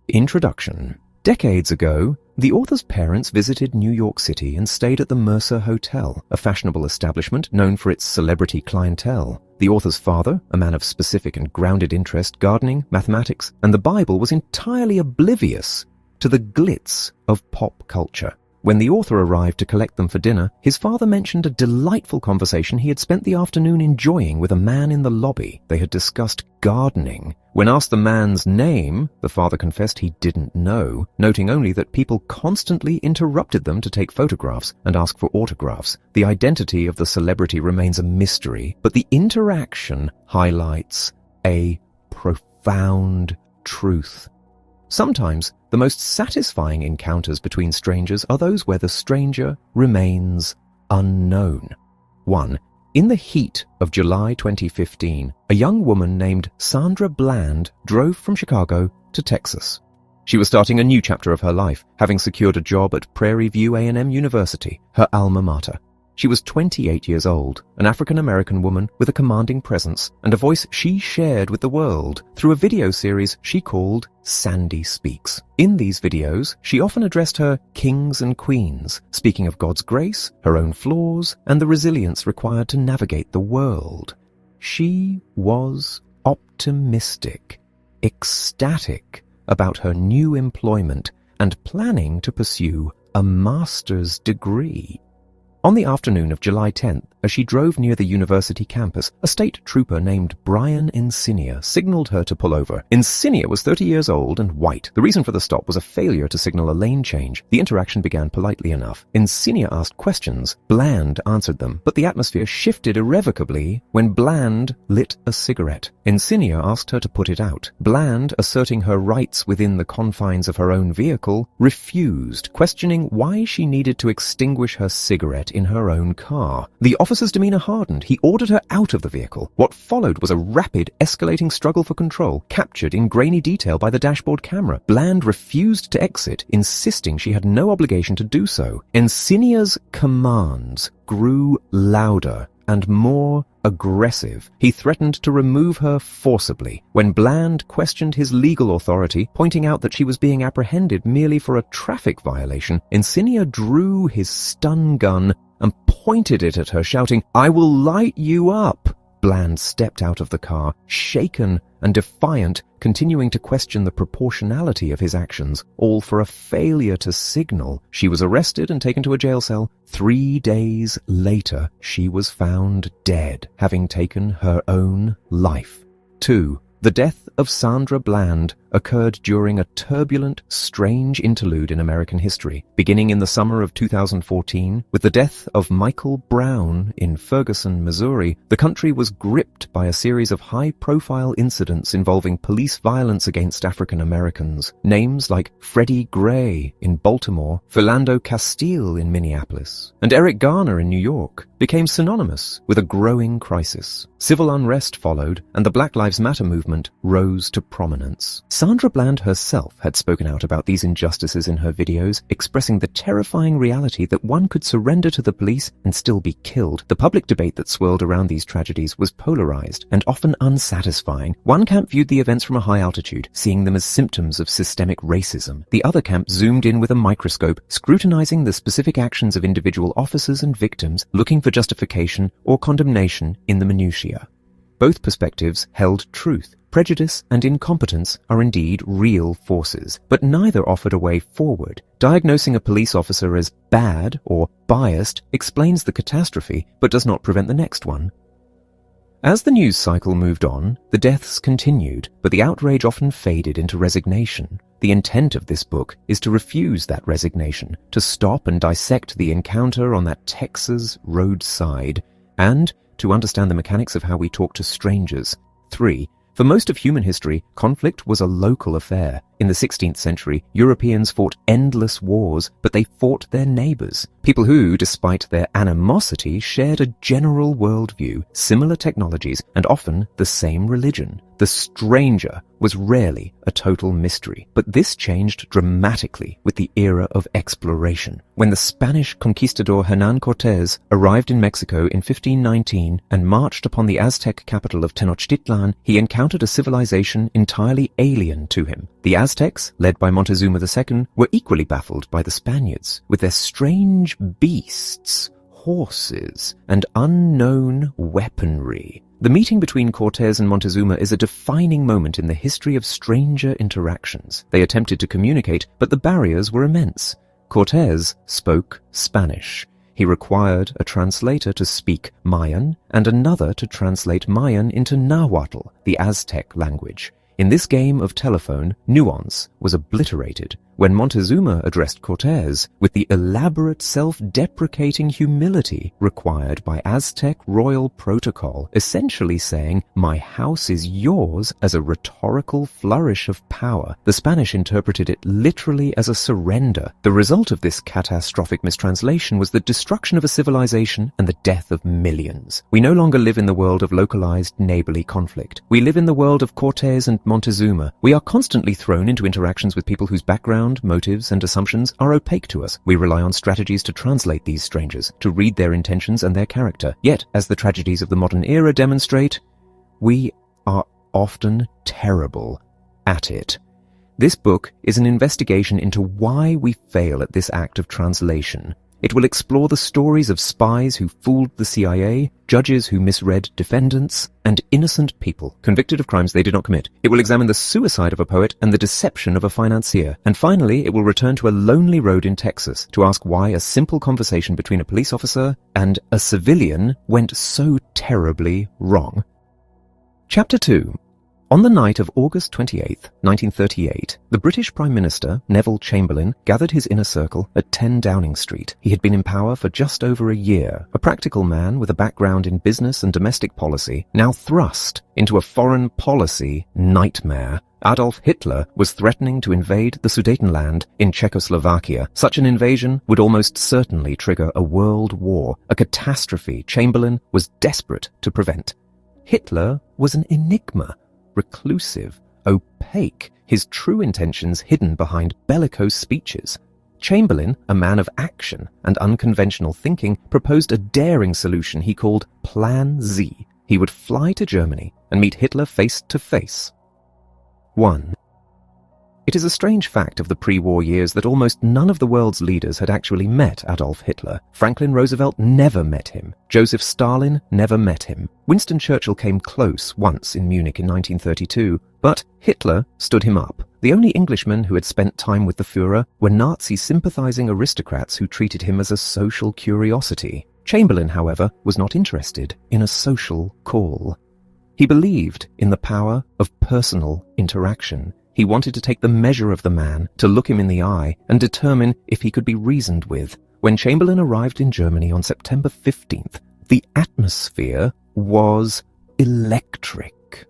Introduction. Decades ago, the author's parents visited New York City and stayed at the Mercer Hotel, a fashionable establishment known for its celebrity clientele. The author's father, a man of specific and grounded interest, gardening, mathematics, and the Bible, was entirely oblivious to the glitz of pop culture. When the author arrived to collect them for dinner, his father mentioned a delightful conversation he had spent the afternoon enjoying with a man in the lobby. They had discussed gardening. When asked the man's name, the father confessed he didn't know, noting only that people constantly interrupted them to take photographs and ask for autographs. The identity of the celebrity remains a mystery, but the interaction highlights a profound truth. Sometimes, the most satisfying encounters between strangers are those where the stranger remains unknown. 1. In the heat of July 2015, a young woman named Sandra Bland drove from Chicago to Texas. She was starting a new chapter of her life, having secured a job at Prairie View A&M University, her alma mater. She was 28 years old, an African-American woman with a commanding presence and a voice she shared with the world through a video series she called Sandy Speaks. In these videos, she often addressed her kings and queens, speaking of God's grace, her own flaws, and the resilience required to navigate the world. She was optimistic, ecstatic about her new employment, and planning to pursue a master's degree. On the afternoon of July 10th, as she drove near the university campus, a state trooper named Brian Insinia signaled her to pull over. Insinia was 30 years old and white. The reason for the stop was a failure to signal a lane change. The interaction began politely enough. Insinia asked questions. Bland answered them, but the atmosphere shifted irrevocably when Bland lit a cigarette. Insinia asked her to put it out. Bland, asserting her rights within the confines of her own vehicle, refused, questioning why she needed to extinguish her cigarette in her own car. The officer's demeanor hardened. He ordered her out of the vehicle. What followed was a rapid, escalating struggle for control, captured in grainy detail by the dashboard camera. Bland refused to exit, insisting she had no obligation to do so. Insinia's commands grew louder and more aggressive. He threatened to remove her forcibly. When Bland questioned his legal authority, pointing out that she was being apprehended merely for a traffic violation, Insinia drew his stun gun and pointed it at her, shouting, "I will light you up!" Bland stepped out of the car, shaken and defiant, continuing to question the proportionality of his actions, all for a failure to signal. She was arrested and taken to a jail cell. 3 days later, she was found dead, having taken her own life. 2. The death of Sandra Bland occurred during a turbulent, strange interlude in American history. Beginning in the summer of 2014, with the death of Michael Brown in Ferguson, Missouri, the country was gripped by a series of high-profile incidents involving police violence against African Americans. Names like Freddie Gray in Baltimore, Philando Castile in Minneapolis, and Eric Garner in New York became synonymous with a growing crisis. Civil unrest followed, and the Black Lives Matter movement rose to prominence. Sandra Bland herself had spoken out about these injustices in her videos, expressing the terrifying reality that one could surrender to the police and still be killed. The public debate that swirled around these tragedies was polarized and often unsatisfying. One camp viewed the events from a high altitude, seeing them as symptoms of systemic racism. The other camp zoomed in with a microscope, scrutinizing the specific actions of individual officers and victims, looking for justification or condemnation in the minutiae. Both perspectives held truth. Prejudice and incompetence are indeed real forces, but neither offered a way forward. Diagnosing a police officer as bad or biased explains the catastrophe, but does not prevent the next one. As the news cycle moved on, the deaths continued, but the outrage often faded into resignation. The intent of this book is to refuse that resignation, to stop and dissect the encounter on that Texas roadside, and to understand the mechanics of how we talk to strangers. 3. For most of human history, conflict was a local affair. In the 16th century, Europeans fought endless wars, but they fought their neighbors, people who, despite their animosity, shared a general worldview, similar technologies, and often the same religion. The stranger was rarely a total mystery, but this changed dramatically with the era of exploration. When the Spanish conquistador Hernán Cortés arrived in Mexico in 1519 and marched upon the Aztec capital of Tenochtitlan, he encountered a civilization entirely alien to him. The Aztecs, led by Montezuma II, were equally baffled by the Spaniards, with their strange beasts, horses, and unknown weaponry. The meeting between Cortés and Montezuma is a defining moment in the history of stranger interactions. They attempted to communicate, but the barriers were immense. Cortés spoke Spanish. He required a translator to speak Mayan and another to translate Mayan into Nahuatl, the Aztec language. In this game of telephone, nuance was obliterated when Montezuma addressed Cortés with the elaborate self-deprecating humility required by Aztec royal protocol, essentially saying, "My house is yours," as a rhetorical flourish of power. The Spanish interpreted it literally as a surrender. The result of this catastrophic mistranslation was the destruction of a civilization and the death of millions. We no longer live in the world of localized neighborly conflict. We live in the world of Cortés and Montezuma. We are constantly thrown into interactions with people whose background, motives, and assumptions are opaque to us. We rely on strategies to translate these strangers, to read their intentions and their character. Yet, as the tragedies of the modern era demonstrate, we are often terrible at it. This book is an investigation into why we fail at this act of translation. It will explore the stories of spies who fooled the CIA, judges who misread defendants, and innocent people convicted of crimes they did not commit. It will examine the suicide of a poet and the deception of a financier. And finally, it will return to a lonely road in Texas to ask why a simple conversation between a police officer and a civilian went so terribly wrong. Chapter 2. On the night of August 28, 1938, the British Prime Minister, Neville Chamberlain, gathered his inner circle at 10 Downing Street. He had been in power for just over a year, a practical man with a background in business and domestic policy, now thrust into a foreign policy nightmare. Adolf Hitler was threatening to invade the Sudetenland in Czechoslovakia. Such an invasion would almost certainly trigger a world war, a catastrophe Chamberlain was desperate to prevent. Hitler was an enigma. Reclusive, opaque, his true intentions hidden behind bellicose speeches. Chamberlain, a man of action and unconventional thinking, proposed a daring solution he called Plan Z. He would fly to Germany and meet Hitler face to face. 1. It is a strange fact of the pre-war years that almost none of the world's leaders had actually met Adolf Hitler. Franklin Roosevelt never met him. Joseph Stalin never met him. Winston Churchill came close once in Munich in 1932, but Hitler stood him up. The only Englishmen who had spent time with the Führer were Nazi-sympathizing aristocrats who treated him as a social curiosity. Chamberlain, however, was not interested in a social call. He believed in the power of personal interaction. He wanted to take the measure of the man, to look him in the eye, and determine if he could be reasoned with. When Chamberlain arrived in Germany on September 15th, the atmosphere was electric.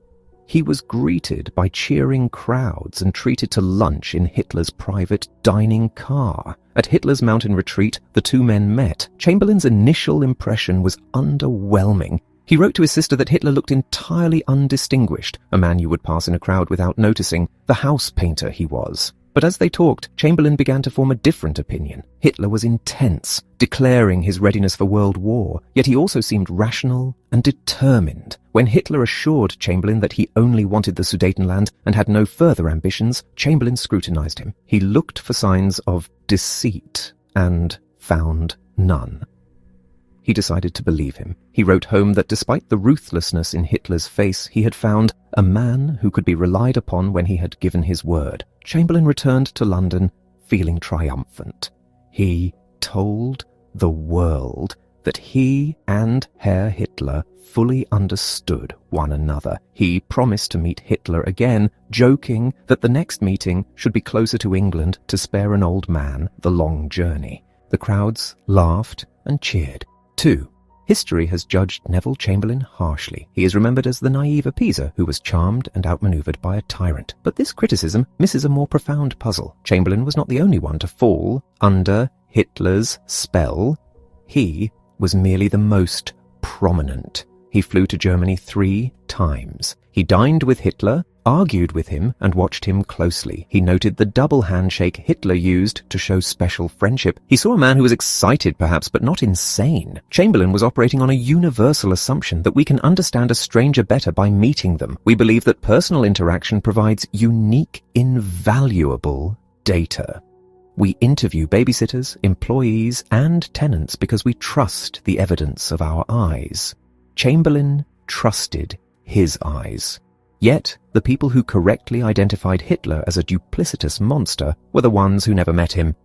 He was greeted by cheering crowds and treated to lunch in Hitler's private dining car. At Hitler's mountain retreat, the two men met. Chamberlain's initial impression was underwhelming. He wrote to his sister that Hitler looked entirely undistinguished, a man you would pass in a crowd without noticing, the house painter he was. But as they talked, Chamberlain began to form a different opinion. Hitler was intense, declaring his readiness for world war, yet he also seemed rational and determined. When Hitler assured Chamberlain that he only wanted the Sudetenland and had no further ambitions, Chamberlain scrutinized him. He looked for signs of deceit and found none. He decided to believe him. He wrote home that despite the ruthlessness in Hitler's face, he had found a man who could be relied upon when he had given his word. Chamberlain returned to London feeling triumphant. He told the world that he and Herr Hitler fully understood one another. He promised to meet Hitler again, joking that the next meeting should be closer to England to spare an old man the long journey. The crowds laughed and cheered. 2. History has judged Neville Chamberlain harshly. He is remembered as the naive appeaser who was charmed and outmaneuvered by a tyrant. But this criticism misses a more profound puzzle. Chamberlain was not the only one to fall under Hitler's spell. He was merely the most prominent. He flew to Germany 3 times. He dined with Hitler argued with him and watched him closely. He noted the double handshake Hitler used to show special friendship. He saw a man who was excited perhaps, but not insane. Chamberlain was operating on a universal assumption that we can understand a stranger better by meeting them. We believe that personal interaction provides unique, invaluable data. We interview babysitters, employees, and tenants because we trust the evidence of our eyes. Chamberlain trusted his eyes. Yet, the people who correctly identified Hitler as a duplicitous monster were the ones who never met him.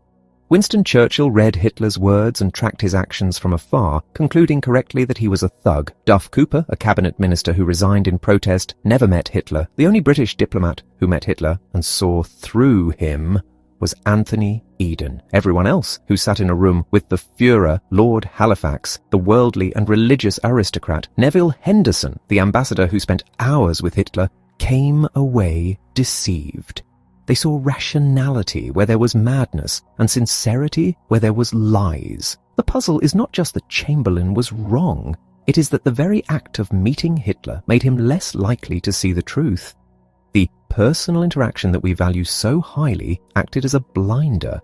Winston Churchill read Hitler's words and tracked his actions from afar, concluding correctly that he was a thug. Duff Cooper, a cabinet minister who resigned in protest, never met Hitler. The only British diplomat who met Hitler and saw through him was Anthony Eden. Everyone else who sat in a room with the Führer, Lord Halifax, the worldly and religious aristocrat, Neville Henderson, the ambassador who spent hours with Hitler, came away deceived. They saw rationality where there was madness and sincerity where there was lies. The puzzle is not just that Chamberlain was wrong. It is that the very act of meeting Hitler made him less likely to see the truth. The personal interaction that we value so highly acted as a blinder.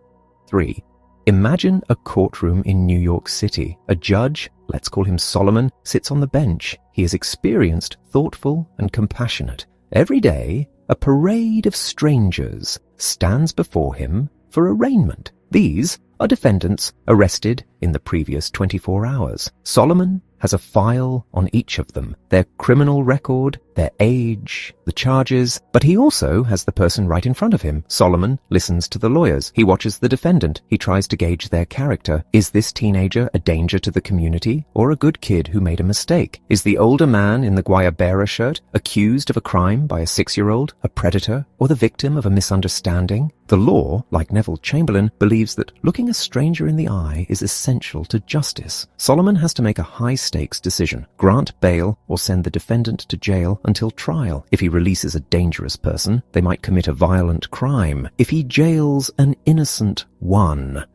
3. Imagine a courtroom in New York City. A judge, let's call him Solomon, sits on the bench. He is experienced, thoughtful, and compassionate. Every day, a parade of strangers stands before him for arraignment. These are defendants arrested in the previous 24 hours. Solomon has a file on each of them, their criminal record, their age, the charges, but he also has the person right in front of him. Solomon listens to the lawyers. He watches the defendant. He tries to gauge their character. Is this teenager a danger to the community or a good kid who made a mistake? Is the older man in the Guayabera shirt accused of a crime by a 6-year-old, a predator, or the victim of a misunderstanding? The law, like Neville Chamberlain, believes that looking a stranger in the eye is essential to justice. Solomon has to make a high-stakes decision: grant bail or send the defendant to jail until trial. If he releases a dangerous person, they might commit a violent crime. If he jails an innocent one,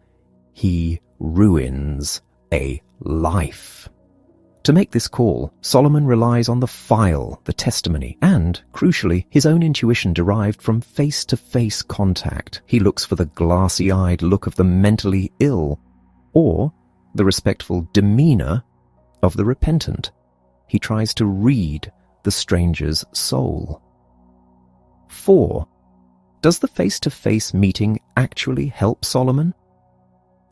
he ruins a life. To make this call, Solomon relies on the file, the testimony, and, crucially, his own intuition derived from face-to-face contact. He looks for the glassy-eyed look of the mentally ill, or the respectful demeanor of the repentant. He tries to read the stranger's soul. 4. Does the face-to-face meeting actually help Solomon?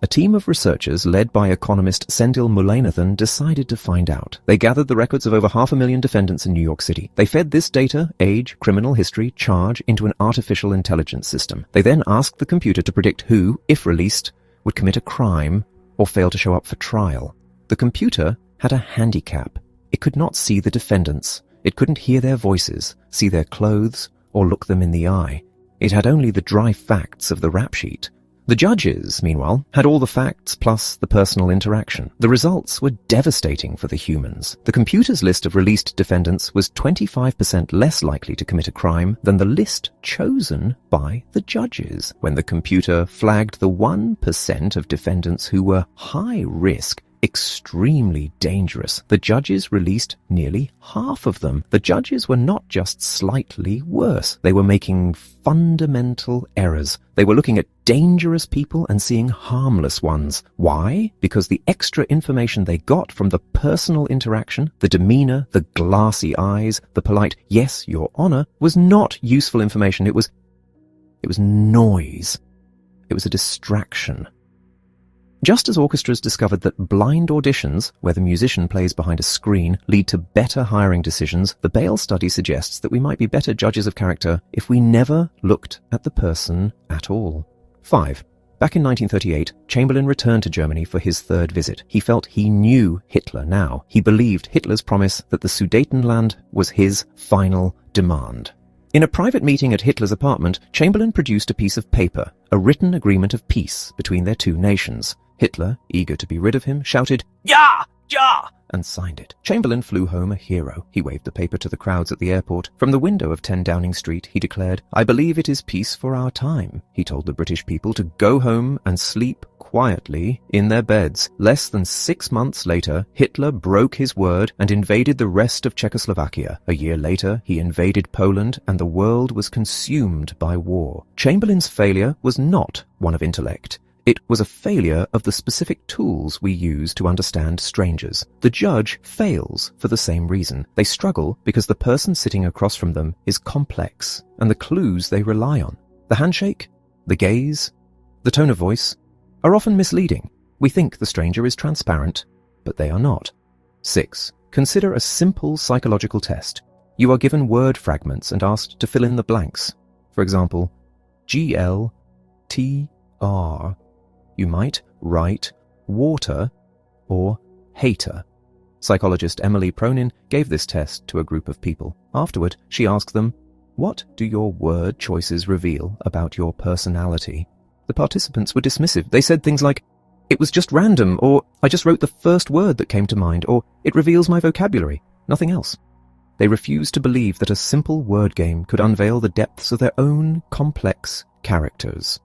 A team of researchers led by economist Sendil Mullainathan decided to find out. They gathered the records of over 500,000 defendants in New York City. They fed this data, age, criminal history, charge, into an artificial intelligence system. They then asked the computer to predict who, if released, would commit a crime or fail to show up for trial. The computer had a handicap. It could not see the defendants. It couldn't hear their voices, see their clothes, or look them in the eye. It had only the dry facts of the rap sheet. The judges, meanwhile, had all the facts plus the personal interaction. The results were devastating for the humans. The computer's list of released defendants was 25% less likely to commit a crime than the list chosen by the judges. When the computer flagged the 1% of defendants who were high risk, extremely dangerous, the judges released nearly half of them. The judges were not just slightly worse. They were making fundamental errors. They were looking at dangerous people and seeing harmless ones. Why? Because the extra information they got from the personal interaction, the demeanor, the glassy eyes, the polite, "Yes, Your Honor," was not useful information. It was noise. It was a distraction. Just as orchestras discovered that blind auditions, where the musician plays behind a screen, lead to better hiring decisions, the Bale study suggests that we might be better judges of character if we never looked at the person at all. 5. Back in 1938, Chamberlain returned to Germany for his third visit. He felt he knew Hitler now. He believed Hitler's promise that the Sudetenland was his final demand. In a private meeting at Hitler's apartment, Chamberlain produced a piece of paper, a written agreement of peace between their two nations. Hitler, eager to be rid of him, shouted, "Ja! Ja!" and signed it. Chamberlain flew home a hero. He waved the paper to the crowds at the airport. From the window of 10 Downing Street, he declared, "I believe it is peace for our time." He told the British people to go home and sleep quietly in their beds. Less than 6 months later, Hitler broke his word and invaded the rest of Czechoslovakia. A year later, he invaded Poland, and the world was consumed by war. Chamberlain's failure was not one of intellect. It was a failure of the specific tools we use to understand strangers. The judge fails for the same reason. They struggle because the person sitting across from them is complex, and the clues they rely on, the handshake, the gaze, the tone of voice, are often misleading. We think the stranger is transparent, but they are not. 6. Consider a simple psychological test. You are given word fragments and asked to fill in the blanks. For example, GLTR. You might write water or hater. Psychologist Emily Pronin gave this test to a group of people. Afterward, she asked them, "What do your word choices reveal about your personality?" The participants were dismissive. They said things like, "It was just random," or "I just wrote the first word that came to mind," or "It reveals my vocabulary," nothing else. They refused to believe that a simple word game could unveil the depths of their own complex characters.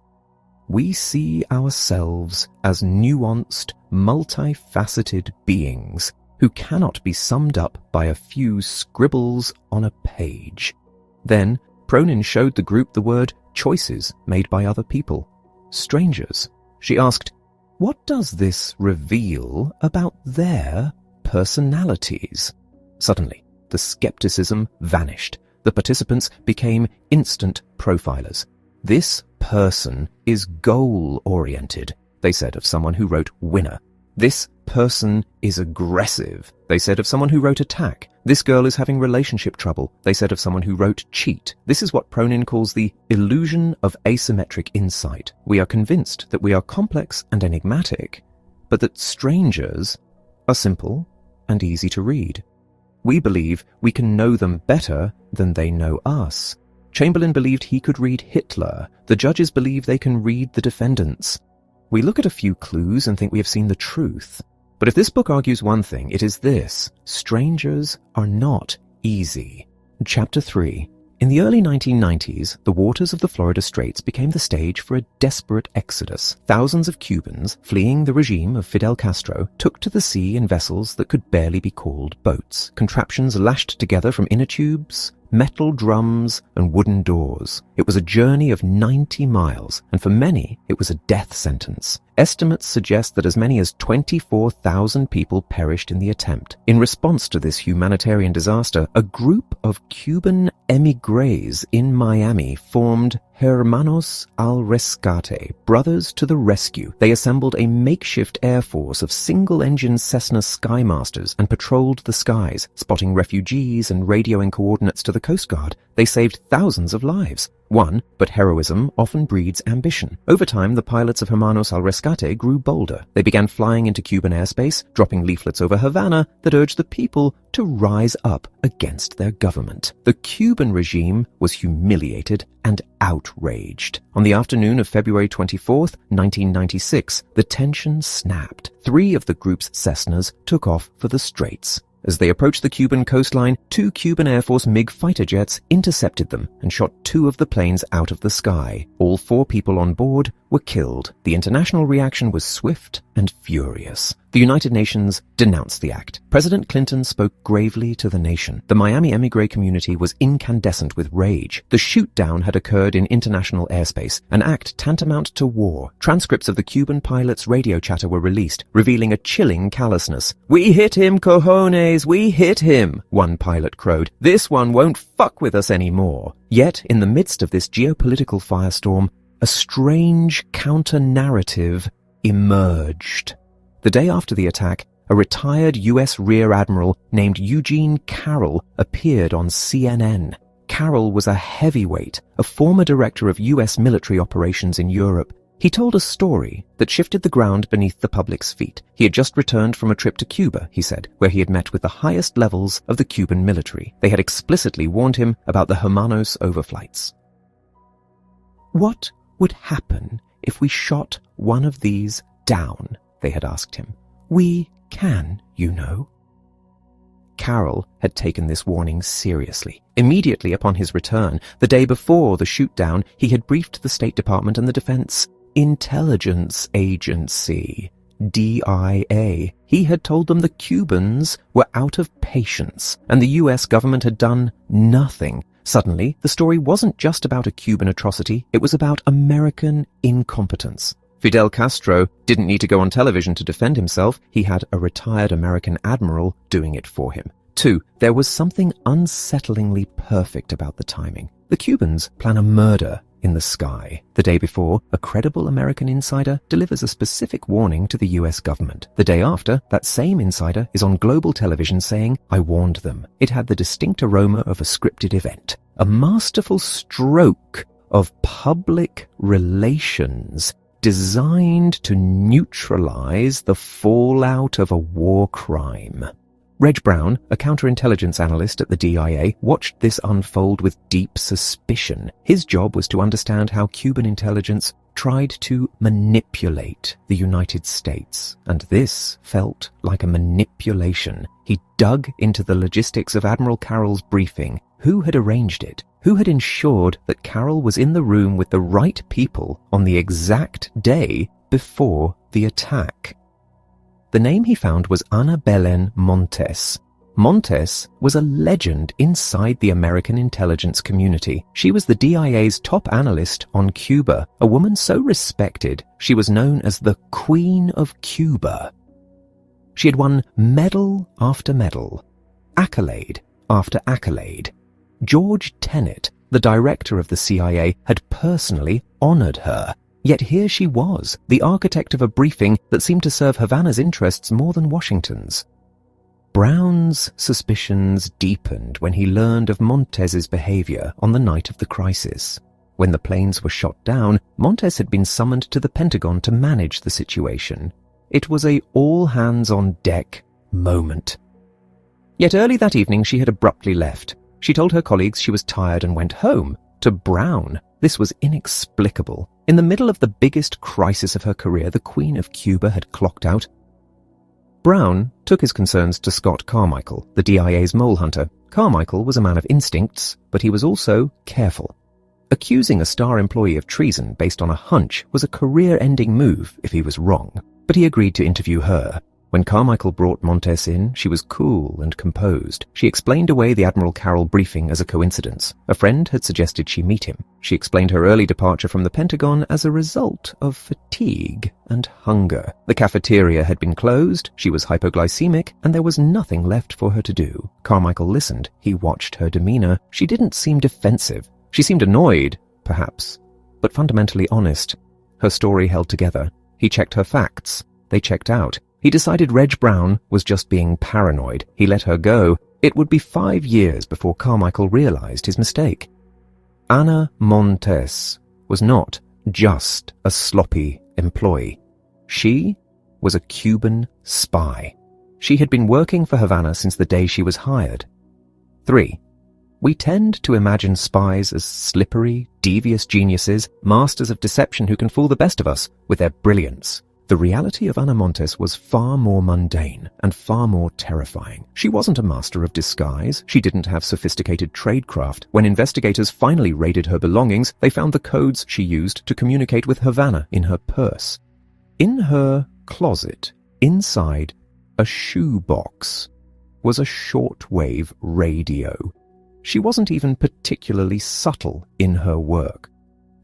We see ourselves as nuanced, multifaceted beings who cannot be summed up by a few scribbles on a page. Then, Pronin showed the group the word choices made by other people. Strangers. She asked, "What does this reveal about their personalities?" Suddenly, the skepticism vanished. The participants became instant profilers. "This person is goal-oriented," they said of someone who wrote winner. "This person is aggressive," they said of someone who wrote attack. "This girl is having relationship trouble," they said of someone who wrote cheat. This is what Pronin calls the illusion of asymmetric insight. We are convinced that we are complex and enigmatic, but that strangers are simple and easy to read. We believe we can know them better than they know us. Chamberlain believed he could read Hitler. The judges believe they can read the defendants. We look at a few clues and think we have seen the truth. But if this book argues one thing, it is this: strangers are not easy. Chapter 3. In the early 1990s, the waters of the Florida Straits became the stage for a desperate exodus. Thousands of Cubans, fleeing the regime of Fidel Castro, took to the sea in vessels that could barely be called boats, contraptions lashed together from inner tubes, metal drums, and wooden doors. It was a journey of 90 miles, and for many, it was a death sentence. Estimates suggest that as many as 24,000 people perished in the attempt. In response to this humanitarian disaster, a group of Cuban émigrés in Miami formed Hermanos al Rescate, Brothers to the Rescue. They assembled a makeshift air force of single-engine Cessna Skymasters and patrolled the skies, spotting refugees and radioing coordinates to the Coast Guard. They saved thousands of lives. But heroism often breeds ambition. Over time, the pilots of Hermanos al Rescate grew bolder. They began flying into Cuban airspace, dropping leaflets over Havana that urged the people to rise up against their government. The Cuban regime was humiliated and outraged. On the afternoon of February 24th, 1996, the tension snapped. 3 of the group's Cessnas took off for the Straits. As they approached the Cuban coastline, 2 Cuban Air Force MiG fighter jets intercepted them and shot 2 of the planes out of the sky. All 4 people on board were killed. The international reaction was swift and furious. The United Nations denounced the act. President Clinton spoke gravely to the nation. The Miami émigré community was incandescent with rage. The shoot-down had occurred in international airspace, an act tantamount to war. Transcripts of the Cuban pilots' radio chatter were released, revealing a chilling callousness. "We hit him, cojones! We hit him!" one pilot crowed. "This one won't fuck with us anymore." Yet, in the midst of this geopolitical firestorm, a strange counter-narrative emerged. The day after the attack, a retired U.S. Rear Admiral named Eugene Carroll appeared on CNN. Carroll was a heavyweight, a former director of U.S. military operations in Europe. He told a story that shifted the ground beneath the public's feet. He had just returned from a trip to Cuba, he said, where he had met with the highest levels of the Cuban military. They had explicitly warned him about the Hermanos overflights. "What would happen if we shot one of these down?" they had asked him. "We can, you know." Carroll had taken this warning seriously. Immediately upon his return, the day before the shoot-down, he had briefed the State Department and the Defense Intelligence Agency, DIA. He had told them the Cubans were out of patience, and the US government had done nothing. Suddenly, the story wasn't just about a Cuban atrocity, it was about American incompetence. Fidel Castro didn't need to go on television to defend himself. He had a retired American admiral doing it for him. 2. There was something unsettlingly perfect about the timing. The Cubans plan a murder in the sky. The day before, a credible American insider delivers a specific warning to the US government. The day after, that same insider is on global television saying, "I warned them." It had the distinct aroma of a scripted event. A masterful stroke of public relations designed to neutralize the fallout of a war crime. Reg Brown, a counterintelligence analyst at the DIA, watched this unfold with deep suspicion. His job was to understand how Cuban intelligence tried to manipulate the United States, and this felt like a manipulation. He dug into the logistics of Admiral Carroll's briefing. Who had arranged it? Who had ensured that Carroll was in the room with the right people on the exact day before the attack? The name he found was Ana Belén Montes. Montes was a legend inside the American intelligence community. She was the DIA's top analyst on Cuba, a woman so respected she was known as the Queen of Cuba. She had won medal after medal, accolade after accolade. George Tenet, the director of the CIA, had personally honored her. Yet here she was, the architect of a briefing that seemed to serve Havana's interests more than Washington's. Brown's suspicions deepened when he learned of Montes's behavior on the night of the crisis. When the planes were shot down, Montes had been summoned to the Pentagon to manage the situation. It was a all-hands-on-deck moment. Yet early that evening she had abruptly left. She told her colleagues she was tired and went home. To Brown, this was inexplicable. In the middle of the biggest crisis of her career, the Queen of Cuba had clocked out. Brown took his concerns to Scott Carmichael, the DIA's mole hunter. Carmichael was a man of instincts, but he was also careful. Accusing a star employee of treason based on a hunch was a career-ending move if he was wrong, but he agreed to interview her. When Carmichael brought Montes in, she was cool and composed. She explained away the Admiral Carroll briefing as a coincidence. A friend had suggested she meet him. She explained her early departure from the Pentagon as a result of fatigue and hunger. The cafeteria had been closed, she was hypoglycemic, and there was nothing left for her to do. Carmichael listened. He watched her demeanor. She didn't seem defensive. She seemed annoyed, perhaps, but fundamentally honest. Her story held together. He checked her facts. They checked out. He decided Reg Brown was just being paranoid. He let her go. It would be 5 years before Carmichael realized his mistake. Ana Montes was not just a sloppy employee. She was a Cuban spy. She had been working for Havana since the day she was hired. 3. We tend to imagine spies as slippery, devious geniuses, masters of deception who can fool the best of us with their brilliance. The reality of Ana Montes was far more mundane and far more terrifying. She wasn't a master of disguise. She didn't have sophisticated tradecraft. When investigators finally raided her belongings, they found the codes she used to communicate with Havana in her purse. In her closet, inside a shoebox, was a shortwave radio. She wasn't even particularly subtle in her work.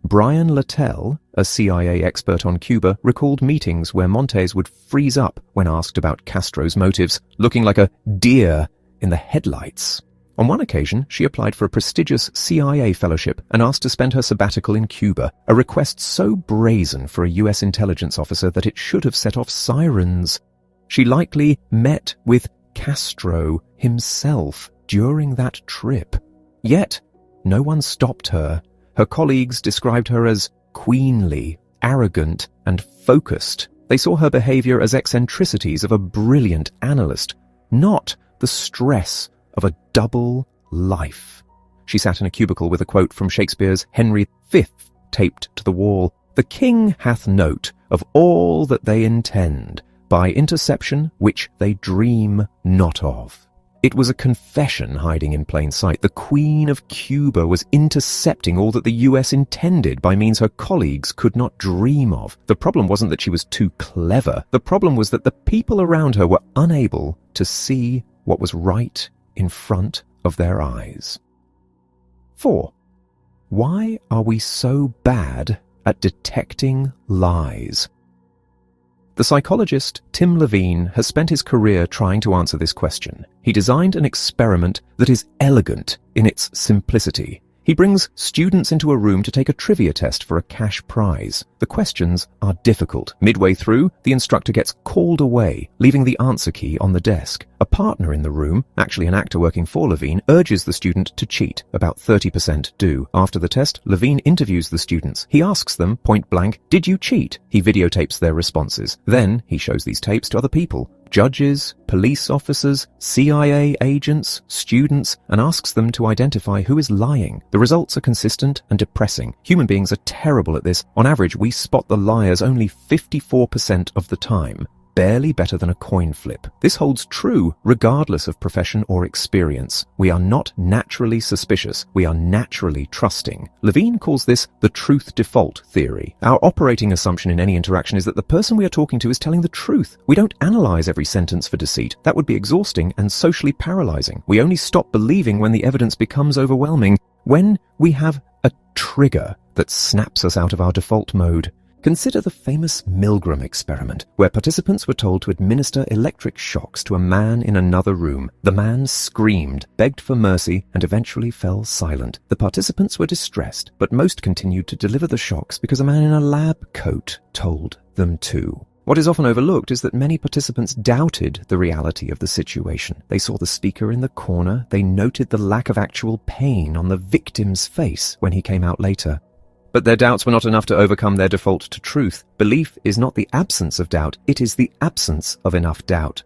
Brian Littell, a CIA expert on Cuba, recalled meetings where Montes would freeze up when asked about Castro's motives, looking like a deer in the headlights. On one occasion, she applied for a prestigious CIA fellowship and asked to spend her sabbatical in Cuba, a request so brazen for a US intelligence officer that it should have set off sirens. She likely met with Castro himself during that trip. Yet, no one stopped her. Her colleagues described her as queenly, arrogant, and focused. They saw her behavior as eccentricities of a brilliant analyst, not the stress of a double life. She sat in a cubicle with a quote from Shakespeare's Henry V taped to the wall. "The king hath note of all that they intend, by interception which they dream not of." It was a confession hiding in plain sight. The Queen of Cuba was intercepting all that the US intended by means her colleagues could not dream of. The problem wasn't that she was too clever. The problem was that the people around her were unable to see what was right in front of their eyes. 4. Why are we so bad at detecting lies? The psychologist Tim Levine has spent his career trying to answer this question. He designed an experiment that is elegant in its simplicity. He brings students into a room to take a trivia test for a cash prize. The questions are difficult. Midway through, the instructor gets called away, leaving the answer key on the desk. A partner in the room, actually an actor working for Levine, urges the student to cheat. About 30% do. After the test, Levine interviews the students. He asks them, point blank, "Did you cheat?" He videotapes their responses. Then he shows these tapes to other people. Judges, police officers, CIA agents, students, and asks them to identify who is lying. The results are consistent and depressing. Human beings are terrible at this. On average, we spot the liars only 54% of the time. Barely better than a coin flip. This holds true regardless of profession or experience. We are not naturally suspicious. We are naturally trusting. Levine calls this the truth default theory. Our operating assumption in any interaction is that the person we are talking to is telling the truth. We don't analyze every sentence for deceit. That would be exhausting and socially paralyzing. We only stop believing when the evidence becomes overwhelming, when we have a trigger that snaps us out of our default mode. Consider the famous Milgram experiment, where participants were told to administer electric shocks to a man in another room. The man screamed, begged for mercy, and eventually fell silent. The participants were distressed, but most continued to deliver the shocks because a man in a lab coat told them to. What is often overlooked is that many participants doubted the reality of the situation. They saw the speaker in the corner. They noted the lack of actual pain on the victim's face when he came out later. But their doubts were not enough to overcome their default to truth. Belief is not the absence of doubt, it is the absence of enough doubt.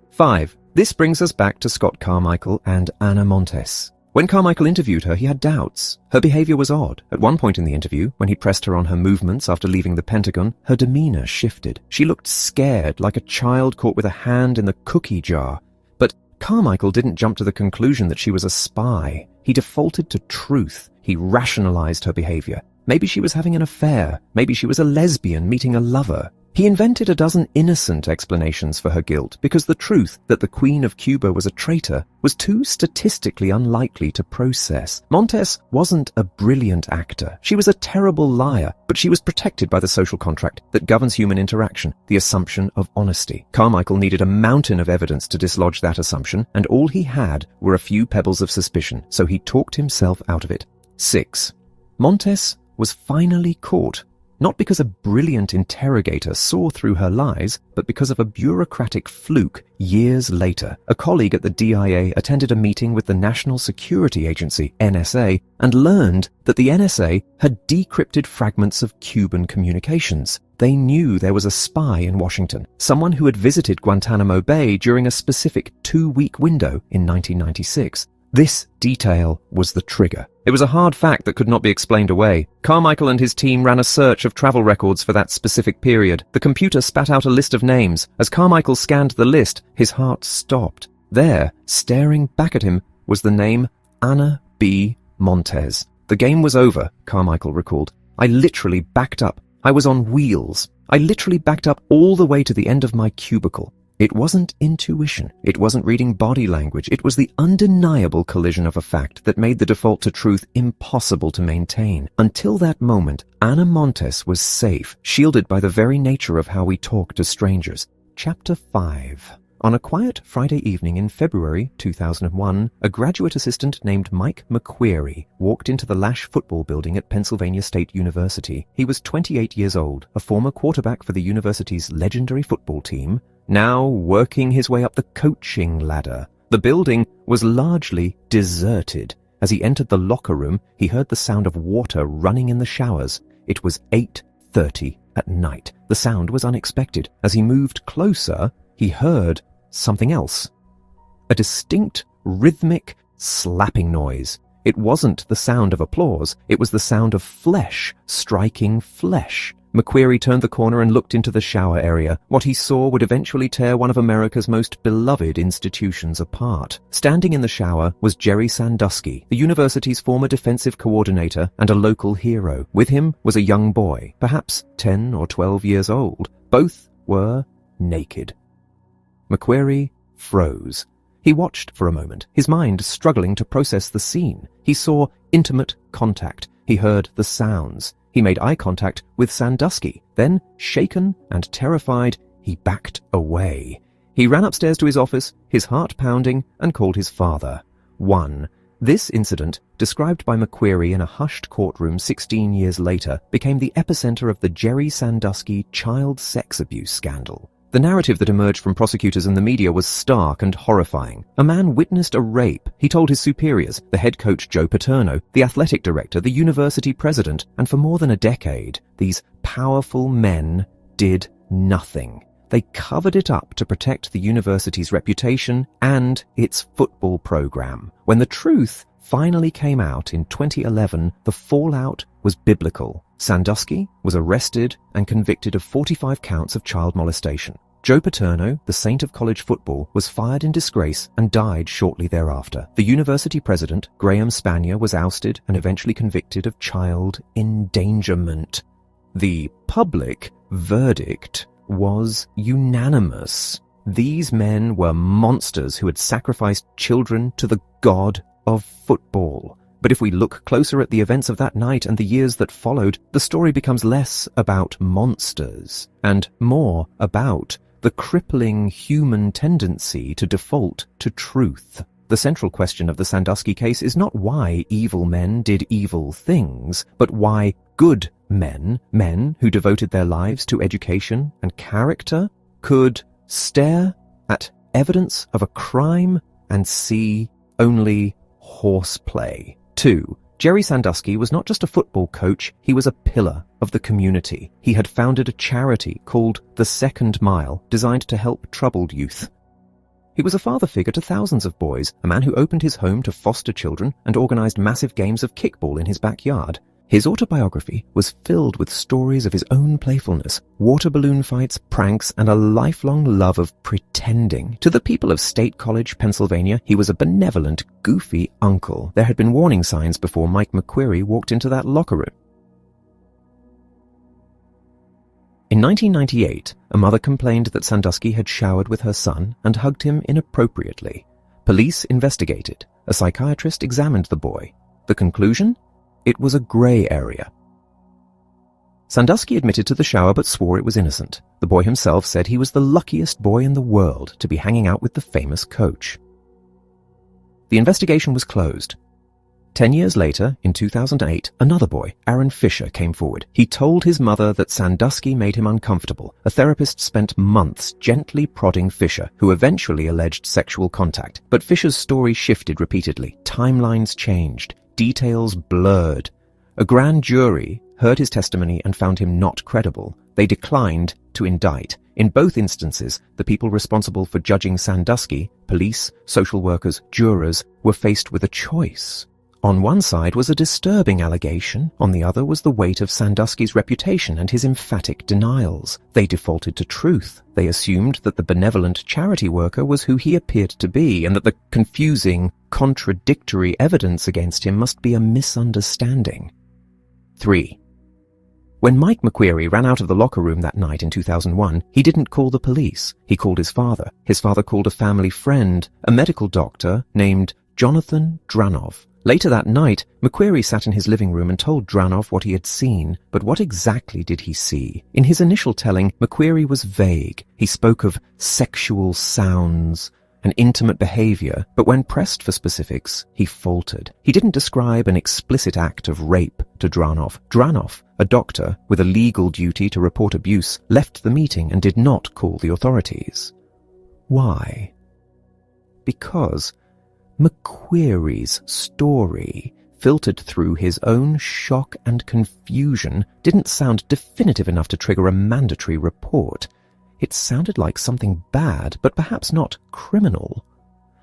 5. This brings us back to Scott Carmichael and Ana Montes. When Carmichael interviewed her, he had doubts. Her behavior was odd. At one point in the interview, when he pressed her on her movements after leaving the Pentagon, her demeanor shifted. She looked scared, like a child caught with a hand in the cookie jar. But Carmichael didn't jump to the conclusion that she was a spy. He defaulted to truth. He rationalized her behavior. Maybe she was having an affair. Maybe she was a lesbian meeting a lover. He invented a dozen innocent explanations for her guilt because the truth that the Queen of Cuba was a traitor was too statistically unlikely to process. Montes wasn't a brilliant actor. She was a terrible liar, but she was protected by the social contract that governs human interaction, the assumption of honesty. Carmichael needed a mountain of evidence to dislodge that assumption, and all he had were a few pebbles of suspicion, so he talked himself out of it. 6. Montes was finally caught, not because a brilliant interrogator saw through her lies, but because of a bureaucratic fluke years later. A colleague at the DIA attended a meeting with the National Security Agency, NSA, and learned that the NSA had decrypted fragments of Cuban communications. They knew there was a spy in Washington, someone who had visited Guantanamo Bay during a specific 2-week window in 1996. This detail was the trigger. It was a hard fact that could not be explained away. Carmichael and his team ran a search of travel records for that specific period. The computer spat out a list of names. As Carmichael scanned the list, his heart stopped. There, staring back at him, was the name Ana B. Montes. The game was over, Carmichael recalled. I literally backed up. I was on wheels. I literally backed up all the way to the end of my cubicle. It wasn't intuition. It wasn't reading body language. It was the undeniable collision of a fact that made the default to truth impossible to maintain. Until that moment, Ana Montes was safe, shielded by the very nature of how we talk to strangers. Chapter 5. On a quiet Friday evening in February 2001, a graduate assistant named Mike McQuarrie walked into the Lasch football building at Pennsylvania State University. He was 28 years old, a former quarterback for the university's legendary football team, now working his way up the coaching ladder. The building was largely deserted. As he entered the locker room, he heard the sound of water running in the showers. It was 8:30 at night. The sound was unexpected. As he moved closer, he heard something else. A distinct, rhythmic, slapping noise. It wasn't the sound of applause. It was the sound of flesh striking flesh. McQuarrie turned the corner and looked into the shower area. What he saw would eventually tear one of America's most beloved institutions apart. Standing in the shower was Jerry Sandusky, the university's former defensive coordinator and a local hero. With him was a young boy, perhaps 10 or 12 years old. Both were naked. McQuarrie froze. He watched for a moment, his mind struggling to process the scene. He saw intimate contact. He heard the sounds. He made eye contact with Sandusky. Then, shaken and terrified, he backed away. He ran upstairs to his office, his heart pounding, and called his father. 1. This incident, described by McQuarrie in a hushed courtroom 16 years later, became the epicenter of the Jerry Sandusky child sex abuse scandal. The narrative that emerged from prosecutors and the media was stark and horrifying. A man witnessed a rape. He told his superiors, the head coach Joe Paterno, the athletic director, the university president, and for more than a decade, these powerful men did nothing. They covered it up to protect the university's reputation and its football program. When the truth finally came out in 2011, the fallout was biblical. Sandusky was arrested and convicted of 45 counts of child molestation. Joe Paterno, the saint of college football, was fired in disgrace and died shortly thereafter. The university president, Graham Spanier, was ousted and eventually convicted of child endangerment. The public verdict was unanimous. These men were monsters who had sacrificed children to the god of football. But if we look closer at the events of that night and the years that followed, the story becomes less about monsters and more about the crippling human tendency to default to truth. The central question of the Sandusky case is not why evil men did evil things, but why good men, men who devoted their lives to education and character, could stare at evidence of a crime and see only horseplay. 2. Jerry Sandusky was not just a football coach, he was a pillar of the community. He had founded a charity called The Second Mile, designed to help troubled youth. He was a father figure to thousands of boys, a man who opened his home to foster children and organized massive games of kickball in his backyard. His autobiography was filled with stories of his own playfulness, water balloon fights, pranks, and a lifelong love of pretending. To the people of State College, Pennsylvania, he was a benevolent, goofy uncle. There had been warning signs before Mike McQuarrie walked into that locker room. In 1998, a mother complained that Sandusky had showered with her son and hugged him inappropriately. Police investigated. A psychiatrist examined the boy. The conclusion? It was a gray area. Sandusky admitted to the shower but swore it was innocent. The boy himself said he was the luckiest boy in the world to be hanging out with the famous coach. The investigation was closed. 10 years later, in 2008, another boy, Aaron Fisher, came forward. He told his mother that Sandusky made him uncomfortable. A therapist spent months gently prodding Fisher, who eventually alleged sexual contact. But Fisher's story shifted repeatedly. Timelines changed. Details blurred. A grand jury heard his testimony and found him not credible. They declined to indict. In both instances, the people responsible for judging Sandusky, police, social workers, jurors, were faced with a choice. On one side was a disturbing allegation, on the other was the weight of Sandusky's reputation and his emphatic denials. They defaulted to truth. They assumed that the benevolent charity worker was who he appeared to be, and that the confusing, contradictory evidence against him must be a misunderstanding. 3. When Mike McQuarrie ran out of the locker room that night in 2001, he didn't call the police. He called his father. His father called a family friend, a medical doctor named Jonathan Dranov. Later that night, McQuarrie sat in his living room and told Dranov what he had seen. But what exactly did he see? In his initial telling, McQuarrie was vague. He spoke of sexual sounds and intimate behavior, but when pressed for specifics, he faltered. He didn't describe an explicit act of rape to Dranov. Dranov, a doctor with a legal duty to report abuse, left the meeting and did not call the authorities. Why? Because McQuarrie's story, filtered through his own shock and confusion, didn't sound definitive enough to trigger a mandatory report. It sounded like something bad, but perhaps not criminal.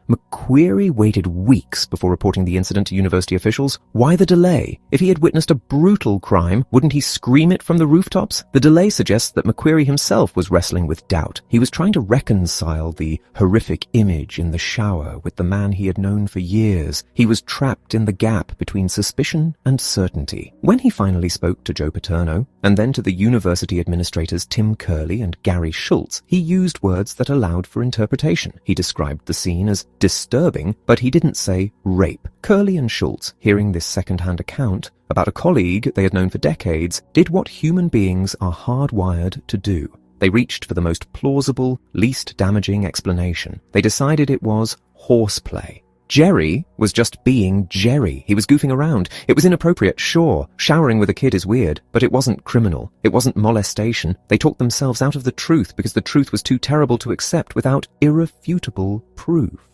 McQueary waited weeks before reporting the incident to university officials. Why the delay? If he had witnessed a brutal crime, wouldn't he scream it from the rooftops? The delay suggests that McQueary himself was wrestling with doubt. He was trying to reconcile the horrific image in the shower with the man he had known for years. He was trapped in the gap between suspicion and certainty. When he finally spoke to Joe Paterno, and then to the university administrators Tim Curley and Gary Schultz, he used words that allowed for interpretation. He described the scene as disturbing, but he didn't say rape. Curley and Schultz, hearing this second-hand account about a colleague they had known for decades, did what human beings are hardwired to do. They reached for the most plausible, least damaging explanation. They decided it was horseplay. Jerry was just being Jerry. He was goofing around. It was inappropriate, sure. Showering with a kid is weird, but it wasn't criminal. It wasn't molestation. They talked themselves out of the truth because the truth was too terrible to accept without irrefutable proof.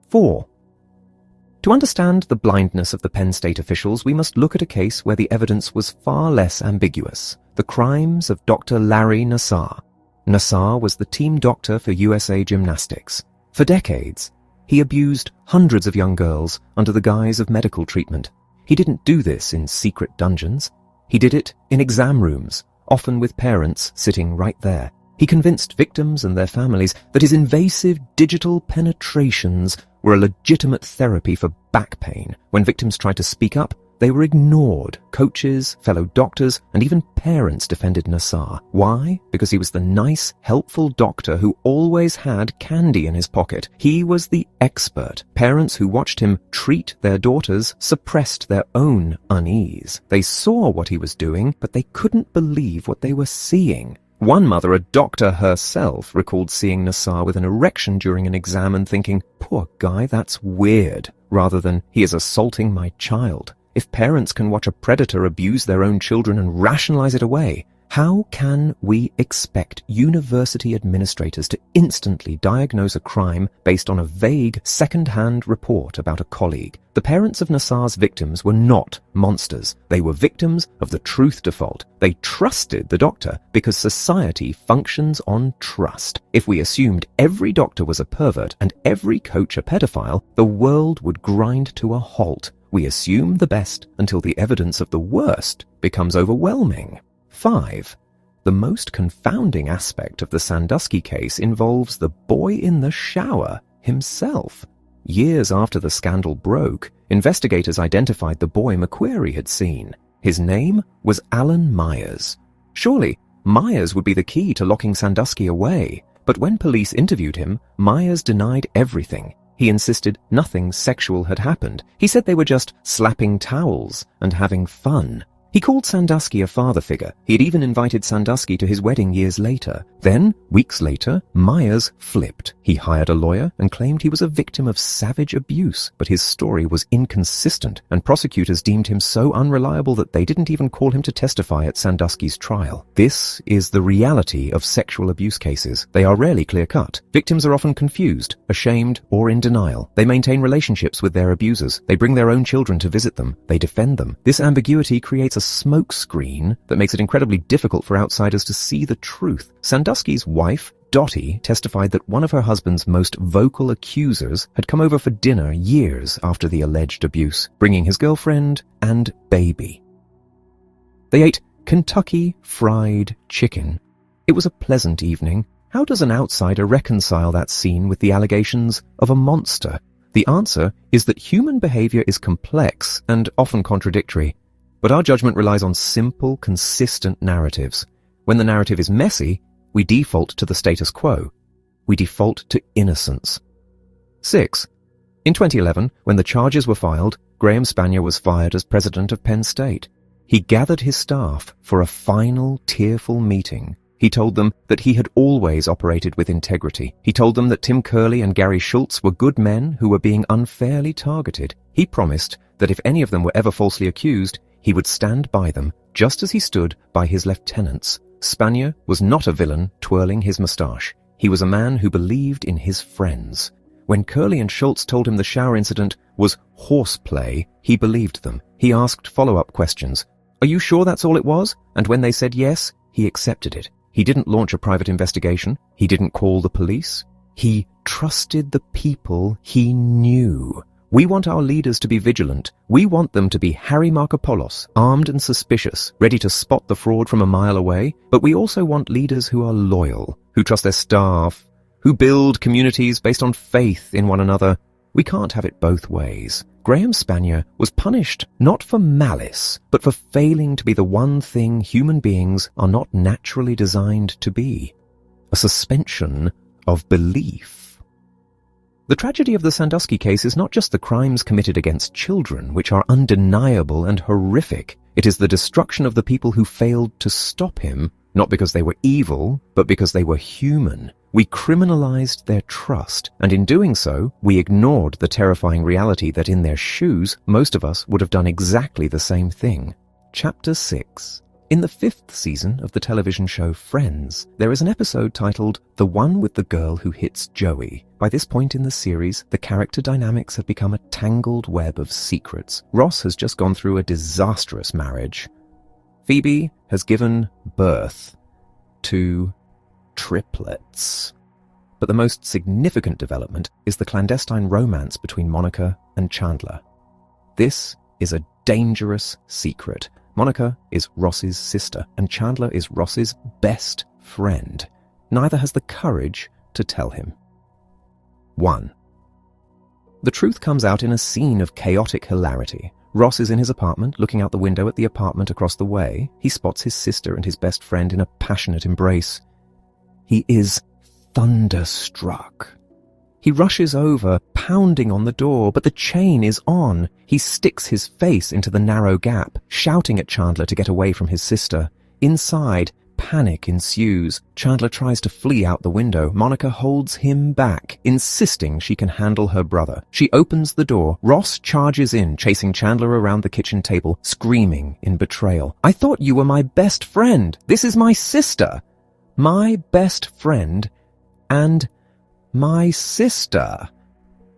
4. To understand the blindness of the Penn State officials, we must look at a case where the evidence was far less ambiguous. The crimes of Dr. Larry Nassar. Nassar was the team doctor for USA Gymnastics. For decades, he abused hundreds of young girls under the guise of medical treatment. He didn't do this in secret dungeons. He did it in exam rooms, often with parents sitting right there. He convinced victims and their families that his invasive digital penetrations were a legitimate therapy for back pain. When victims tried to speak up, they were ignored. Coaches, fellow doctors, and even parents defended Nassar. Why? Because he was the nice, helpful doctor who always had candy in his pocket. He was the expert. Parents who watched him treat their daughters suppressed their own unease. They saw what he was doing, but they couldn't believe what they were seeing. One mother, a doctor herself, recalled seeing Nassar with an erection during an exam and thinking, "Poor guy, that's weird," rather than, "He is assaulting my child." If parents can watch a predator abuse their own children and rationalize it away, how can we expect university administrators to instantly diagnose a crime based on a vague second-hand report about a colleague? The parents of Nassar's victims were not monsters. They were victims of the truth default. They trusted the doctor because society functions on trust. If we assumed every doctor was a pervert and every coach a pedophile, the world would grind to a halt. We assume the best until the evidence of the worst becomes overwhelming. 5. The most confounding aspect of the Sandusky case involves the boy in the shower himself. Years after the scandal broke, investigators identified the boy McQueary had seen. His name was Alan Myers. Surely, Myers would be the key to locking Sandusky away. But when police interviewed him, Myers denied everything. He insisted nothing sexual had happened. He said they were just slapping towels and having fun. He called Sandusky a father figure. He had even invited Sandusky to his wedding years later. Then, weeks later, Myers flipped. He hired a lawyer and claimed he was a victim of savage abuse, but his story was inconsistent, and prosecutors deemed him so unreliable that they didn't even call him to testify at Sandusky's trial. This is the reality of sexual abuse cases. They are rarely clear-cut. Victims are often confused, ashamed, or in denial. They maintain relationships with their abusers. They bring their own children to visit them. They defend them. This ambiguity creates a smoke screen that makes it incredibly difficult for outsiders to see the truth. Sandusky's wife, Dottie, testified that one of her husband's most vocal accusers had come over for dinner years after the alleged abuse, bringing his girlfriend and baby. They ate Kentucky Fried Chicken. It was a pleasant evening. How does an outsider reconcile that scene with the allegations of a monster? The answer is that human behavior is complex and often contradictory. But our judgment relies on simple, consistent narratives. When the narrative is messy, we default to the status quo. We default to innocence. 6. In 2011, when the charges were filed, Graham Spanier was fired as president of Penn State. He gathered his staff for a final, tearful meeting. He told them that he had always operated with integrity. He told them that Tim Curley and Gary Schultz were good men who were being unfairly targeted. He promised that if any of them were ever falsely accused, he would stand by them, just as he stood by his lieutenants. Spanier was not a villain twirling his moustache. He was a man who believed in his friends. When Curley and Schultz told him the shower incident was horseplay, he believed them. He asked follow-up questions. "Are you sure that's all it was?" And when they said yes, he accepted it. He didn't launch a private investigation. He didn't call the police. He trusted the people he knew. We want our leaders to be vigilant. We want them to be Harry Markopolos, armed and suspicious, ready to spot the fraud from a mile away. But we also want leaders who are loyal, who trust their staff, who build communities based on faith in one another. We can't have it both ways. Graham Spanier was punished not for malice, but for failing to be the one thing human beings are not naturally designed to be: a suspension of belief. The tragedy of the Sandusky case is not just the crimes committed against children, which are undeniable and horrific. It is the destruction of the people who failed to stop him, not because they were evil, but because they were human. We criminalized their trust, and in doing so, we ignored the terrifying reality that in their shoes, most of us would have done exactly the same thing. Chapter 6. In the 5th season of the television show Friends, there is an episode titled The One with the Girl Who Hits Joey. By this point in the series, the character dynamics have become a tangled web of secrets. Ross has just gone through a disastrous marriage. Phoebe has given birth to triplets. But the most significant development is the clandestine romance between Monica and Chandler. This is a dangerous secret. Monica is Ross's sister, and Chandler is Ross's best friend. Neither has the courage to tell him. 1. The truth comes out in a scene of chaotic hilarity. Ross is in his apartment, looking out the window at the apartment across the way. He spots his sister and his best friend in a passionate embrace. He is thunderstruck. He rushes over, pounding on the door, but the chain is on. He sticks his face into the narrow gap, shouting at Chandler to get away from his sister. Inside, panic ensues. Chandler tries to flee out the window. Monica holds him back, insisting she can handle her brother. She opens the door. Ross charges in, chasing Chandler around the kitchen table, screaming in betrayal. "I thought you were my best friend. This is my sister." My best friend and my sister.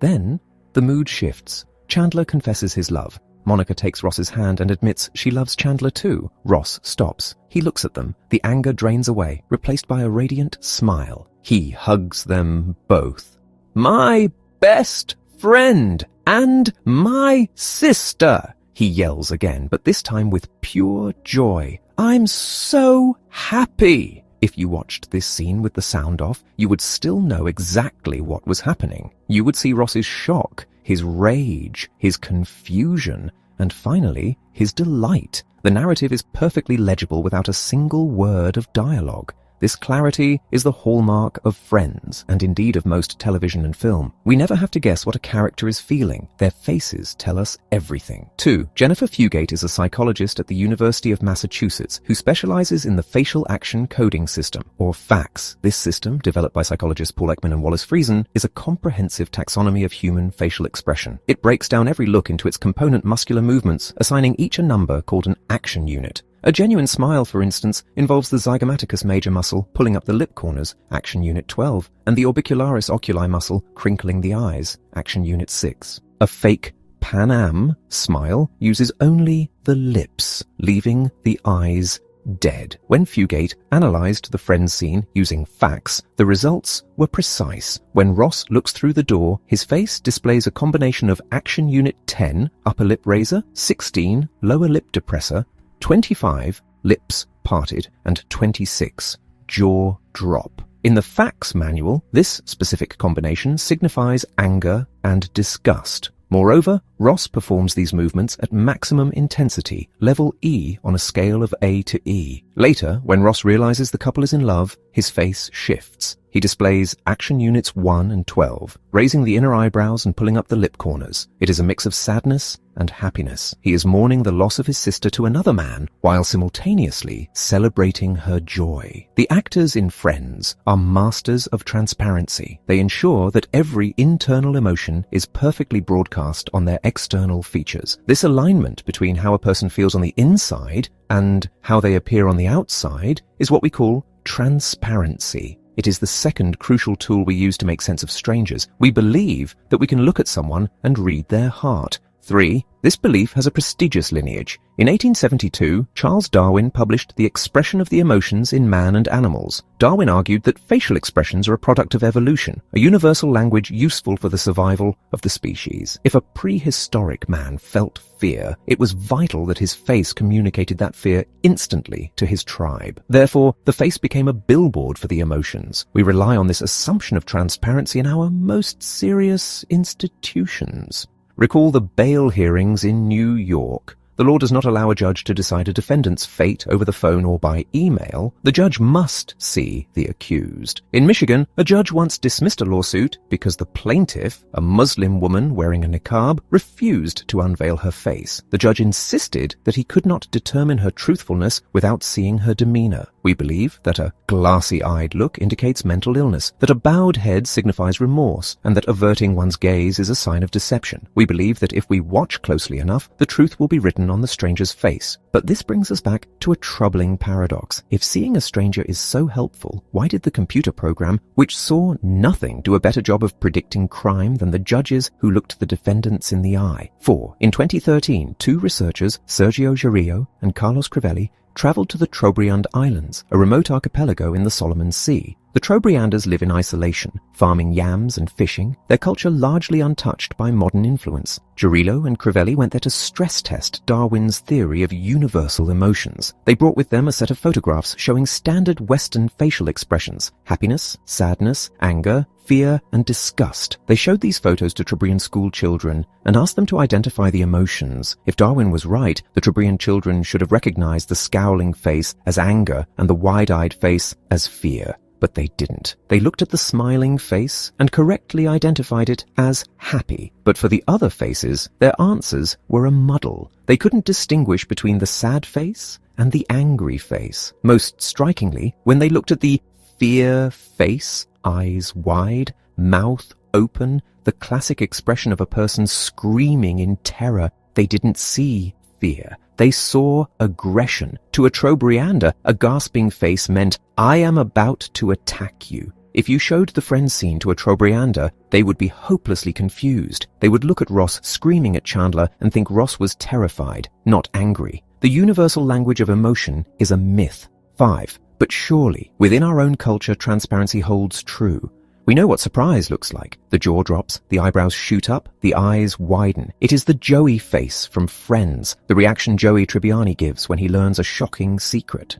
Then the mood shifts. Chandler confesses his love. Monica takes Ross's hand and admits she loves Chandler too. Ross stops. He looks at them. The anger drains away, replaced by a radiant smile. He hugs them both. "My best friend and my sister," he yells again, but this time with pure joy. "I'm so happy." If you watched this scene with the sound off, you would still know exactly what was happening. You would see Ross's shock, his rage, his confusion, and finally, his delight. The narrative is perfectly legible without a single word of dialogue. This clarity is the hallmark of Friends, and indeed of most television and film. We never have to guess what a character is feeling. Their faces tell us everything. 2. Jennifer Fugate is a psychologist at the University of Massachusetts who specializes in the facial action coding system, or FACS. This system, developed by psychologists Paul Ekman and Wallace Friesen, is a comprehensive taxonomy of human facial expression. It breaks down every look into its component muscular movements, assigning each a number called an action unit. A genuine smile, for instance, involves the zygomaticus major muscle pulling up the lip corners, action unit 12, and the orbicularis oculi muscle crinkling the eyes, action unit 6. A fake Pan-Am smile uses only the lips, leaving the eyes dead. When Fugate analyzed the Friends scene using FACS, the results were precise. When Ross looks through the door, his face displays a combination of action unit 10, upper lip raiser, 16, lower lip depressor, 25, lips parted, and 26, jaw drop. In the FACS manual, this specific combination signifies anger and disgust. Moreover, Ross performs these movements at maximum intensity, level E on a scale of A to E. Later, when Ross realizes the couple is in love, his face shifts. He displays action units 1 and 12, raising the inner eyebrows and pulling up the lip corners. It is a mix of sadness and happiness. He is mourning the loss of his sister to another man, while simultaneously celebrating her joy. The actors in Friends are masters of transparency. They ensure that every internal emotion is perfectly broadcast on their external features. This alignment between how a person feels on the inside and how they appear on the outside is what we call transparency. It is the second crucial tool we use to make sense of strangers. We believe that we can look at someone and read their heart. 3. This belief has a prestigious lineage. In 1872, Charles Darwin published The Expression of the Emotions in Man and Animals. Darwin argued that facial expressions are a product of evolution, a universal language useful for the survival of the species. If a prehistoric man felt fear, it was vital that his face communicated that fear instantly to his tribe. Therefore, the face became a billboard for the emotions. We rely on this assumption of transparency in our most serious institutions. Recall the bail hearings in New York. The law does not allow a judge to decide a defendant's fate over the phone or by email. The judge must see the accused. In Michigan, a judge once dismissed a lawsuit because the plaintiff, a Muslim woman wearing a niqab, refused to unveil her face. The judge insisted that he could not determine her truthfulness without seeing her demeanor. We believe that a glassy-eyed look indicates mental illness, that a bowed head signifies remorse, and that averting one's gaze is a sign of deception. We believe that if we watch closely enough, the truth will be written on the stranger's face. But this brings us back to a troubling paradox. If seeing a stranger is so helpful, why did the computer program, which saw nothing, do a better job of predicting crime than the judges who looked the defendants in the eye? 4. In 2013, 2 researchers, Sergio Girillo and Carlos Crivelli, traveled to the Trobriand Islands, a remote archipelago in the Solomon Sea. The Trobrianders live in isolation, farming yams and fishing, their culture largely untouched by modern influence. Girillo and Crivelli went there to stress test Darwin's theory of universal emotions. They brought with them a set of photographs showing standard Western facial expressions: happiness, sadness, anger, fear, and disgust. They showed these photos to Trobriand school children and asked them to identify the emotions. If Darwin was right, the Trobriand children should have recognized the scowling face as anger and the wide-eyed face as fear. But they didn't. They looked at the smiling face and correctly identified it as happy. But for the other faces, their answers were a muddle. They couldn't distinguish between the sad face and the angry face. Most strikingly, when they looked at the fear face, eyes wide, mouth open, the classic expression of a person screaming in terror, they didn't see fear. They saw aggression. To a Trobriander, a gasping face meant, "I am about to attack you." If you showed the friend scene to a Trobriander, they would be hopelessly confused. They would look at Ross screaming at Chandler and think Ross was terrified, not angry. The universal language of emotion is a myth. 5. But surely, within our own culture, transparency holds true. We know what surprise looks like. The jaw drops, the eyebrows shoot up, the eyes widen. It is the Joey face from Friends, the reaction Joey Tribbiani gives when he learns a shocking secret.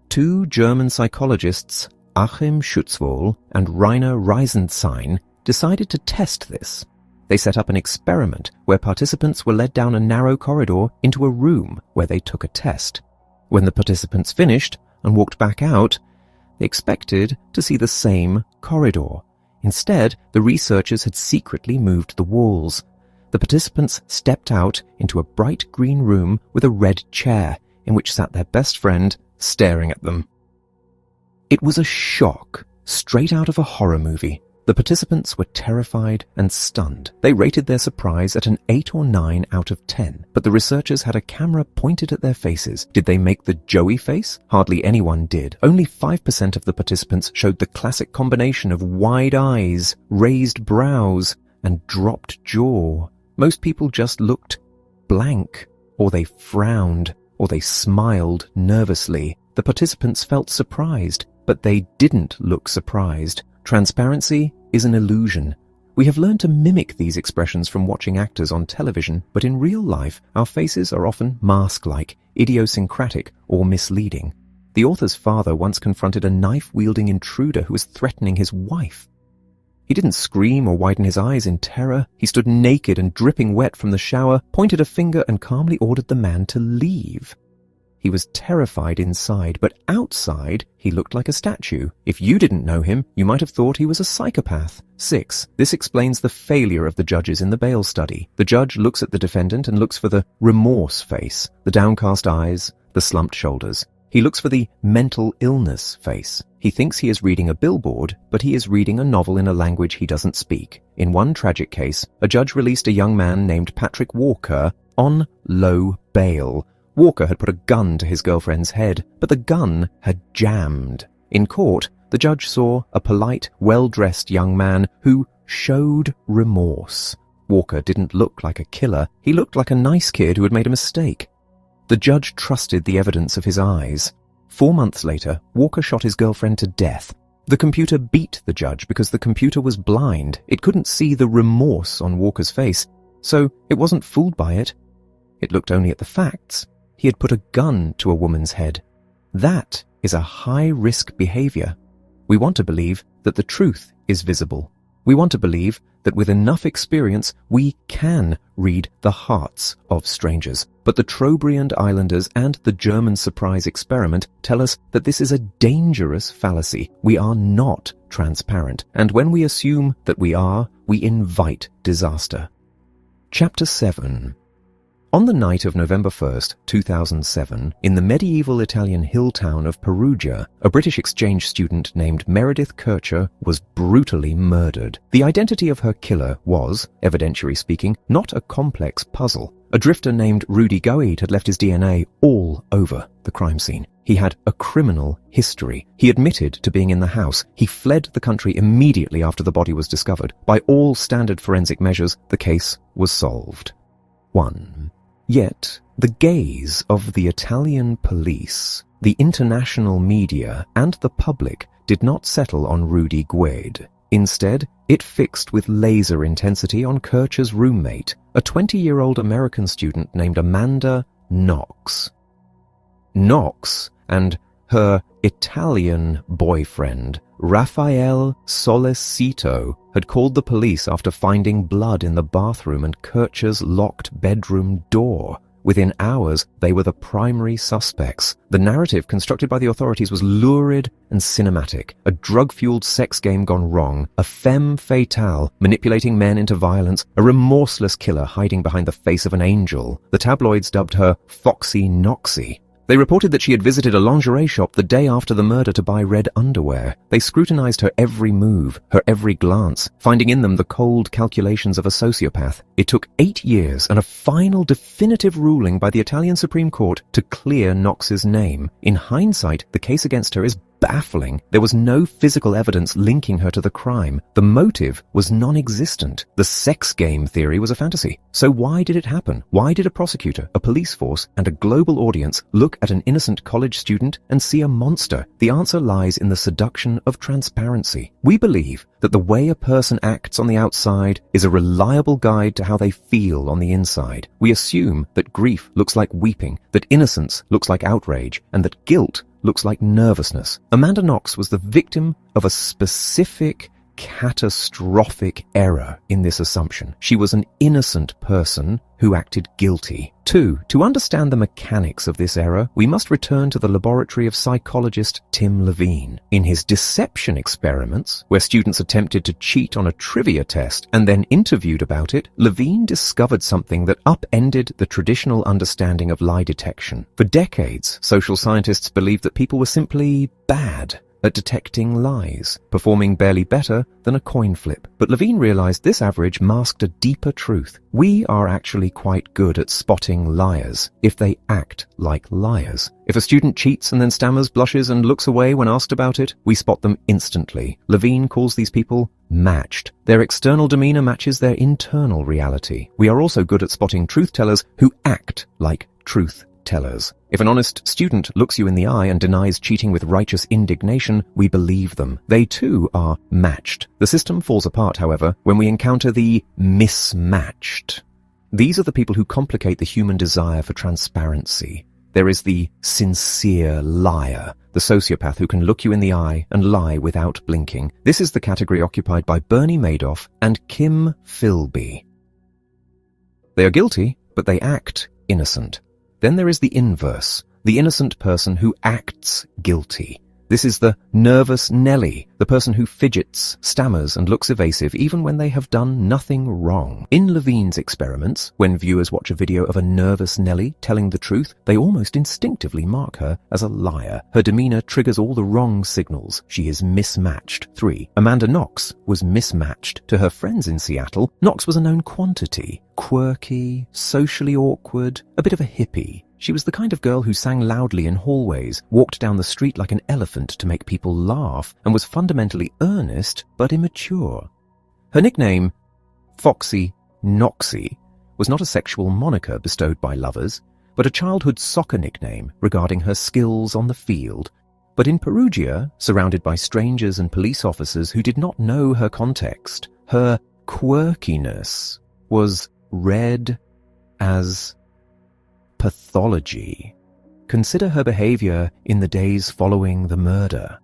2 German psychologists, Achim Schutzwohl and Rainer Reisenstein, decided to test this. They set up an experiment where participants were led down a narrow corridor into a room where they took a test. When the participants finished and walked back out, they expected to see the same corridor. Instead, the researchers had secretly moved the walls. The participants stepped out into a bright green room with a red chair in which sat their best friend staring at them. It was a shock, straight out of a horror movie. The participants were terrified and stunned. They rated their surprise at an 8 or 9 out of 10, but the researchers had a camera pointed at their faces. Did they make the Joey face? Hardly anyone did. Only 5% of the participants showed the classic combination of wide eyes, raised brows, and dropped jaw. Most people just looked blank, or they frowned, or they smiled nervously. The participants felt surprised, but they didn't look surprised. Transparency is an illusion. We have learned to mimic these expressions from watching actors on television, but in real life, our faces are often mask-like, idiosyncratic, or misleading. The author's father once confronted a knife-wielding intruder who was threatening his wife. He didn't scream or widen his eyes in terror. He stood naked and dripping wet from the shower, pointed a finger, and calmly ordered the man to leave. He was terrified inside, but outside, he looked like a statue. If you didn't know him, you might have thought he was a psychopath. 6. This explains the failure of the judges in the bail study. The judge looks at the defendant and looks for the remorse face, the downcast eyes, the slumped shoulders. He looks for the mental illness face. He thinks he is reading a billboard, but he is reading a novel in a language he doesn't speak. In one tragic case, a judge released a young man named Patrick Walker on low bail. Walker had put a gun to his girlfriend's head, but the gun had jammed. In court, the judge saw a polite, well-dressed young man who showed remorse. Walker didn't look like a killer. He looked like a nice kid who had made a mistake. The judge trusted the evidence of his eyes. 4 months later, Walker shot his girlfriend to death. The computer beat the judge because the computer was blind. It couldn't see the remorse on Walker's face, so it wasn't fooled by it. It looked only at the facts. He had put a gun to a woman's head. That is a high-risk behavior. We want to believe that the truth is visible. We want to believe that with enough experience, we can read the hearts of strangers. But the Trobriand Islanders and the German surprise experiment tell us that this is a dangerous fallacy. We are not transparent, and when we assume that we are, we invite disaster. Chapter 7. On the night of November 1st, 2007, in the medieval Italian hill town of Perugia, a British exchange student named Meredith Kircher was brutally murdered. The identity of her killer was, evidentiary speaking, not a complex puzzle. A drifter named Rudy Goid had left his DNA all over the crime scene. He had a criminal history. He admitted to being in the house. He fled the country immediately after the body was discovered. By all standard forensic measures, the case was solved. 1. Yet, the gaze of the Italian police, the international media, and the public did not settle on Rudy Gued. Instead, it fixed with laser intensity on Kircher's roommate, a 20-year-old American student named Amanda Knox. Knox and her Italian boyfriend, Rafael Solecito, had called the police after finding blood in the bathroom and Kircher's locked bedroom door. Within hours, they were the primary suspects. The narrative constructed by the authorities was lurid and cinematic, a drug-fueled sex game gone wrong, a femme fatale manipulating men into violence, a remorseless killer hiding behind the face of an angel. The tabloids dubbed her Foxy Knoxy. They reported that she had visited a lingerie shop the day after the murder to buy red underwear. They scrutinized her every move, her every glance, finding in them the cold calculations of a sociopath. It took 8 years and a final definitive ruling by the Italian Supreme Court to clear Knox's name. In hindsight, the case against her is baffling. There was no physical evidence linking her to the crime. The motive was non-existent. The sex game theory was a fantasy. So why did it happen? Why did a prosecutor, a police force, and a global audience look at an innocent college student and see a monster? The answer lies in the seduction of transparency. We believe that the way a person acts on the outside is a reliable guide to how they feel on the inside. We assume that grief looks like weeping, that innocence looks like outrage, and that guilt looks like nervousness. Amanda Knox was the victim of a specific, catastrophic error in this assumption. She was an innocent person who acted guilty. 2. To understand the mechanics of this error, we must return to the laboratory of psychologist Tim Levine. In his deception experiments, where students attempted to cheat on a trivia test and then interviewed about it, Levine discovered something that upended the traditional understanding of lie detection. For decades, social scientists believed that people were simply bad at detecting lies, performing barely better than a coin flip. But Levine realized this average masked a deeper truth. We are actually quite good at spotting liars if they act like liars. If a student cheats and then stammers, blushes, and looks away when asked about it, we spot them instantly. Levine calls these people matched. Their external demeanor matches their internal reality. We are also good at spotting truth-tellers who act like truth-tellers. If an honest student looks you in the eye and denies cheating with righteous indignation, we believe them. They too are matched. The system falls apart, however, when we encounter the mismatched. These are the people who complicate the human desire for transparency. There is the sincere liar, the sociopath who can look you in the eye and lie without blinking. This is the category occupied by Bernie Madoff and Kim Philby. They are guilty, but they act innocent. Then there is the inverse, the innocent person who acts guilty. This is the nervous Nelly, the person who fidgets, stammers, and looks evasive even when they have done nothing wrong. In Levine's experiments, when viewers watch a video of a nervous Nelly telling the truth, they almost instinctively mark her as a liar. Her demeanor triggers all the wrong signals. She is mismatched. 3. Amanda Knox was mismatched. To her friends in Seattle, Knox was a known quantity. Quirky, socially awkward, a bit of a hippie. She was the kind of girl who sang loudly in hallways, walked down the street like an elephant to make people laugh, and was fundamentally earnest but immature. Her nickname, Foxy Noxie was not a sexual moniker bestowed by lovers, but a childhood soccer nickname regarding her skills on the field. But in Perugia, surrounded by strangers and police officers who did not know her context, her quirkiness was read as pathology. Consider her behavior in the days following the murder.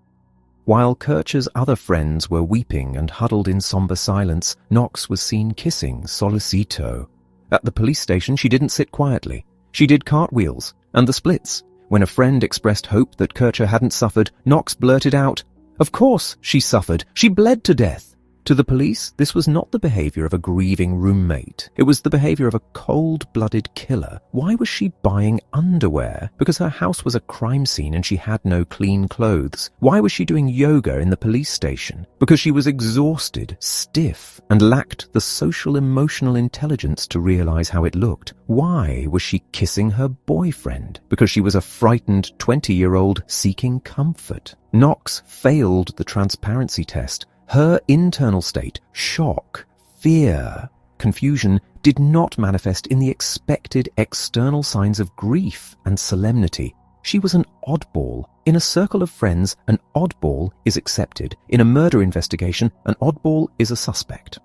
While Kircher's other friends were weeping and huddled in somber silence, Knox was seen kissing Solicito. At the police station, she didn't sit quietly. She did cartwheels and the splits. When a friend expressed hope that Kircher hadn't suffered, Knox blurted out, "Of course she suffered. She bled to death." To the police, this was not the behavior of a grieving roommate. It was the behavior of a cold-blooded killer. Why was she buying underwear? Because her house was a crime scene and she had no clean clothes. Why was she doing yoga in the police station? Because she was exhausted, stiff, and lacked the social-emotional intelligence to realize how it looked. Why was she kissing her boyfriend? Because she was a frightened 20-year-old seeking comfort. Knox failed the transparency test. Her internal state, shock, fear, confusion, did not manifest in the expected external signs of grief and solemnity. She was an oddball. In a circle of friends, an oddball is accepted. In a murder investigation, an oddball is a suspect.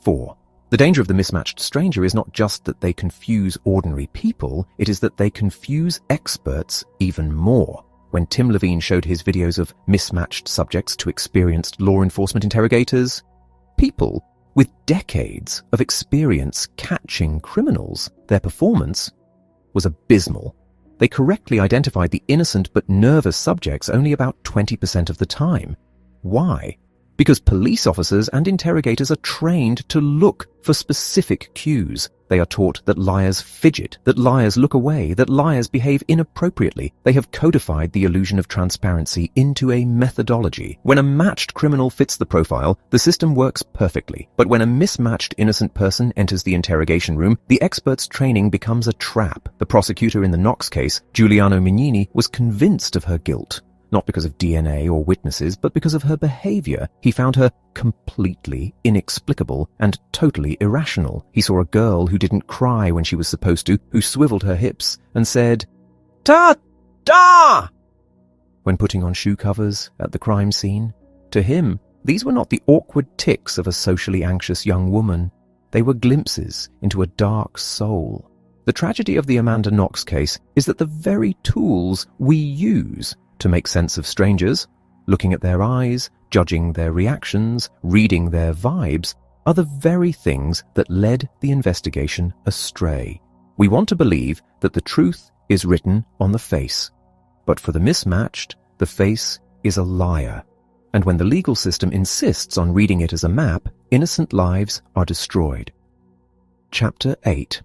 4. The danger of the mismatched stranger is not just that they confuse ordinary people, it is that they confuse experts even more. When Tim Levine showed his videos of mismatched subjects to experienced law enforcement interrogators, people with decades of experience catching criminals, their performance was abysmal. They correctly identified the innocent but nervous subjects only about 20% of the time. Why? Because police officers and interrogators are trained to look for specific cues. They are taught that liars fidget, that liars look away, that liars behave inappropriately. They have codified the illusion of transparency into a methodology. When a matched criminal fits the profile, the system works perfectly. But when a mismatched innocent person enters the interrogation room, the expert's training becomes a trap. The prosecutor in the Knox case, Giuliano Mignini, was convinced of her guilt. Not because of DNA or witnesses, but because of her behavior. He found her completely inexplicable and totally irrational. He saw a girl who didn't cry when she was supposed to, who swiveled her hips and said, "Ta-ta!" when putting on shoe covers at the crime scene. To him, these were not the awkward tics of a socially anxious young woman. They were glimpses into a dark soul. The tragedy of the Amanda Knox case is that the very tools we use to make sense of strangers, looking at their eyes, judging their reactions, reading their vibes, are the very things that led the investigation astray. We want to believe that the truth is written on the face, but for the mismatched, the face is a liar. And when the legal system insists on reading it as a map, innocent lives are destroyed. Chapter 8.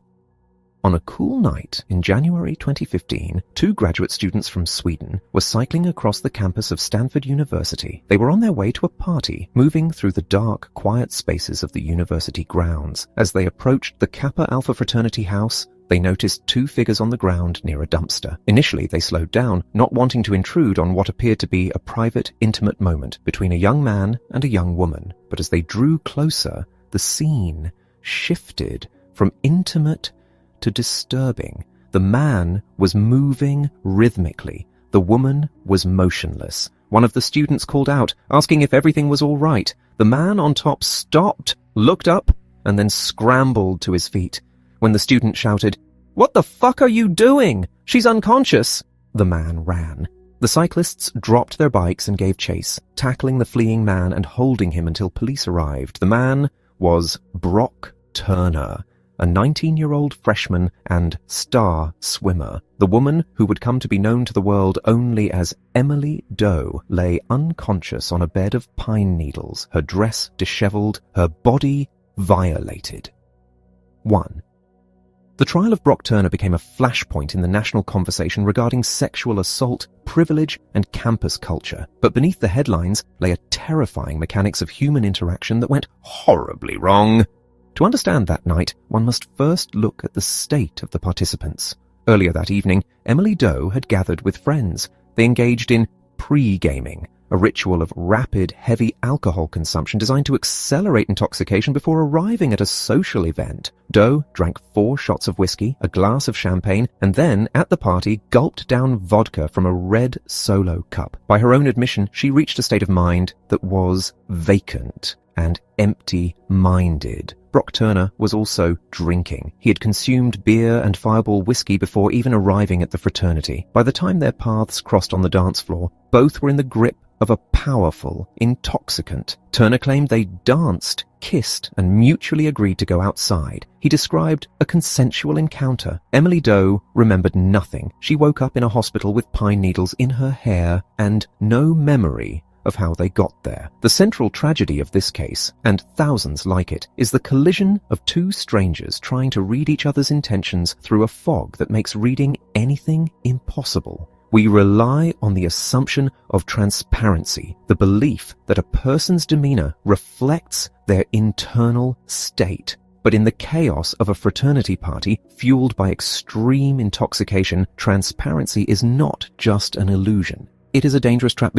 On a cool night in January 2015, 2 graduate students from Sweden were cycling across the campus of Stanford University. They were on their way to a party, moving through the dark, quiet spaces of the university grounds. As they approached the Kappa Alpha fraternity house, they noticed 2 figures on the ground near a dumpster. Initially, they slowed down, not wanting to intrude on what appeared to be a private, intimate moment between a young man and a young woman. But as they drew closer, the scene shifted from intimate to disturbing. The man was moving rhythmically. The woman was motionless. One of the students called out, asking if everything was all right. The man on top stopped, looked up, and then scrambled to his feet. When the student shouted, "What the fuck are you doing? She's unconscious!" the man ran. The cyclists dropped their bikes and gave chase, tackling the fleeing man and holding him until police arrived. The man was Brock Turner, a 19-year-old freshman and star swimmer. The woman, who would come to be known to the world only as Emily Doe, lay unconscious on a bed of pine needles, her dress disheveled, her body violated. 1. The trial of Brock Turner became a flashpoint in the national conversation regarding sexual assault, privilege, and campus culture. But beneath the headlines lay a terrifying mechanics of human interaction that went horribly wrong. To understand that night, one must first look at the state of the participants. Earlier that evening, Emily Doe had gathered with friends. They engaged in pre-gaming, a ritual of rapid, heavy alcohol consumption designed to accelerate intoxication before arriving at a social event. Doe drank 4 shots of whiskey, a glass of champagne, and then, at the party, gulped down vodka from a red Solo cup. By her own admission, she reached a state of mind that was vacant and empty-minded. Brock Turner was also drinking. He had consumed beer and Fireball whiskey before even arriving at the fraternity. By the time their paths crossed on the dance floor, both were in the grip of a powerful intoxicant. Turner claimed they danced, kissed, and mutually agreed to go outside. He described a consensual encounter. Emily Doe remembered nothing. She woke up in a hospital with pine needles in her hair and no memory of how they got there. The central tragedy of this case, and thousands like it, is the collision of 2 strangers trying to read each other's intentions through a fog that makes reading anything impossible. We rely on the assumption of transparency, the belief that a person's demeanor reflects their internal state. But in the chaos of a fraternity party fueled by extreme intoxication, transparency is not just an illusion. It is a dangerous trap.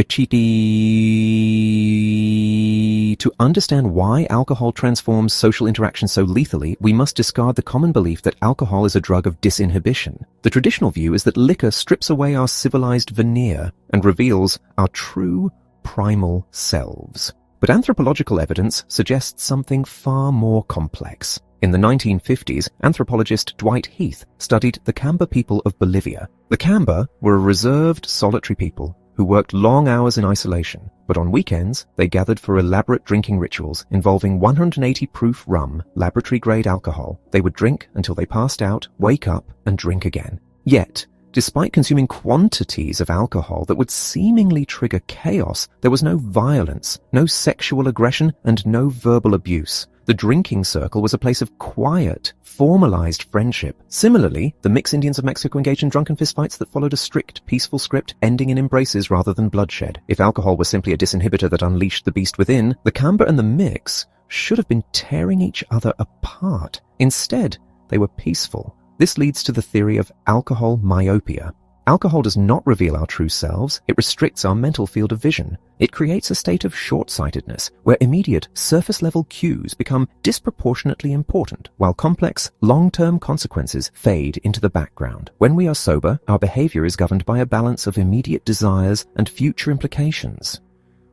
To understand why alcohol transforms social interaction so lethally, we must discard the common belief that alcohol is a drug of disinhibition. The traditional view is that liquor strips away our civilized veneer and reveals our true primal selves. But anthropological evidence suggests something far more complex. In the 1950s, anthropologist Dwight Heath studied the Kamba people of Bolivia. The Kamba were a reserved, solitary people who worked long hours in isolation, but on weekends they gathered for elaborate drinking rituals involving 180 proof rum, laboratory-grade alcohol. They would drink until they passed out, wake up, and drink again. Yet, despite consuming quantities of alcohol that would seemingly trigger chaos, there was no violence, no sexual aggression, and no verbal abuse. The drinking circle was a place of quiet, formalized friendship. Similarly, the Mix Indians of Mexico engaged in drunken fistfights that followed a strict, peaceful script, ending in embraces rather than bloodshed. If alcohol was simply a disinhibitor that unleashed the beast within, the Kamba and the Mix should have been tearing each other apart. Instead, they were peaceful. This leads to the theory of alcohol myopia. Alcohol does not reveal our true selves. It restricts our mental field of vision. It creates a state of short-sightedness where immediate surface-level cues become disproportionately important, while complex, long-term consequences fade into the background. When we are sober, our behavior is governed by a balance of immediate desires and future implications.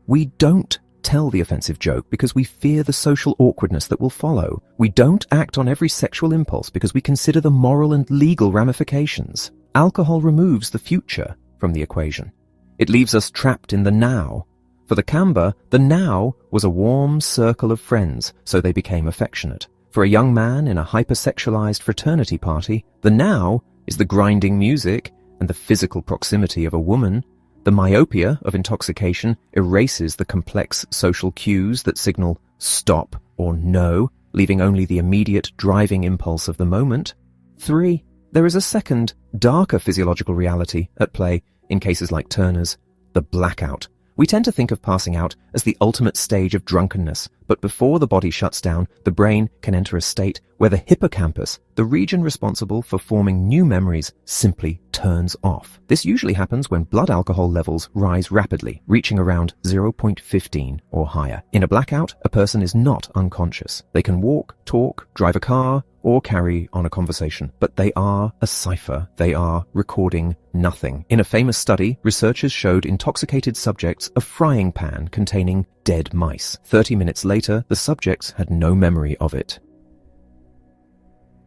We don't tell the offensive joke because we fear the social awkwardness that will follow. We don't act on every sexual impulse because we consider the moral and legal ramifications. Alcohol removes the future from the equation. It leaves us trapped in the now. For the Kamba, the now was a warm circle of friends, so they became affectionate. For a young man in a hypersexualized fraternity party, the now is the grinding music and the physical proximity of a woman. The myopia of intoxication erases the complex social cues that signal stop or no, leaving only the immediate driving impulse of the moment. 3. There is a second, darker physiological reality at play in cases like Turner's, the blackout. We tend to think of passing out as the ultimate stage of drunkenness, but before the body shuts down, the brain can enter a state where the hippocampus, the region responsible for forming new memories, simply turns off. This usually happens when blood alcohol levels rise rapidly, reaching around 0.15 or higher. In a blackout, a person is not unconscious. They can walk, talk, drive a car, or carry on a conversation, but they are a cipher. They are recording nothing. In a famous study, researchers showed intoxicated subjects a frying pan containing dead mice. 30 minutes later, the subjects had no memory of it.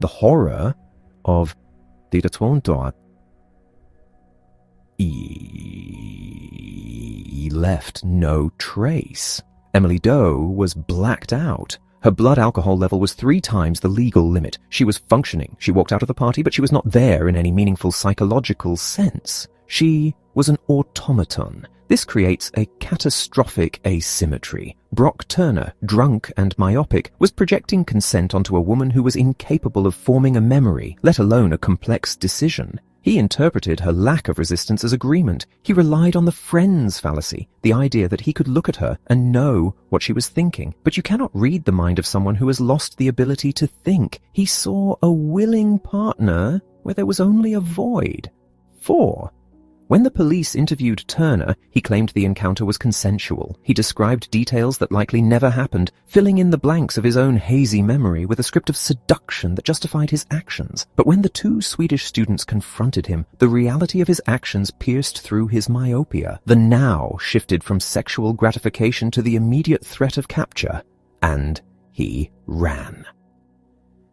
The horror of the Detour left no trace. Emily Doe was blacked out. Her blood alcohol level was 3 times the legal limit. She was functioning. She walked out of the party, but she was not there in any meaningful psychological sense. She was an automaton. This creates a catastrophic asymmetry. Brock Turner, drunk and myopic, was projecting consent onto a woman who was incapable of forming a memory, let alone a complex decision. He interpreted her lack of resistance as agreement. He relied on the friends fallacy, the idea that he could look at her and know what she was thinking. But you cannot read the mind of someone who has lost the ability to think. He saw a willing partner where there was only a void. 4. When the police interviewed Turner, he claimed the encounter was consensual. He described details that likely never happened, filling in the blanks of his own hazy memory with a script of seduction that justified his actions. But when the two Swedish students confronted him, the reality of his actions pierced through his myopia. The now shifted from sexual gratification to the immediate threat of capture, and he ran.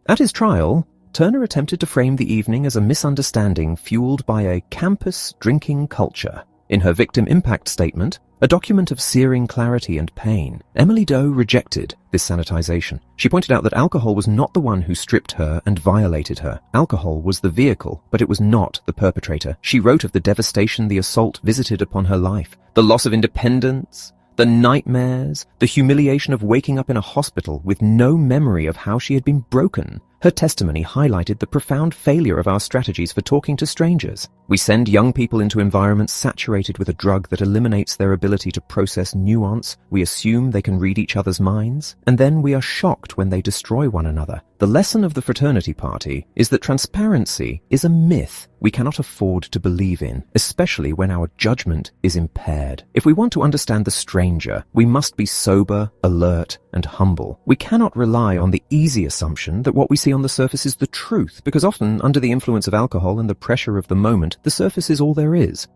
At his trial, Turner attempted to frame the evening as a misunderstanding fueled by a campus drinking culture. In her victim impact statement, a document of searing clarity and pain, Emily Doe rejected this sanitization. She pointed out that alcohol was not the one who stripped her and violated her. Alcohol was the vehicle, but it was not the perpetrator. She wrote of the devastation the assault visited upon her life, the loss of independence, the nightmares, the humiliation of waking up in a hospital with no memory of how she had been broken. Her testimony highlighted the profound failure of our strategies for talking to strangers. We send young people into environments saturated with a drug that eliminates their ability to process nuance. We assume they can read each other's minds, and then we are shocked when they destroy one another. The lesson of the fraternity party is that transparency is a myth we cannot afford to believe in, especially when our judgment is impaired. If we want to understand the stranger, we must be sober, alert, and humble. We cannot rely on the easy assumption that what we see on the surface is the truth, because often, under the influence of alcohol and the pressure of the moment, the surface is all there is.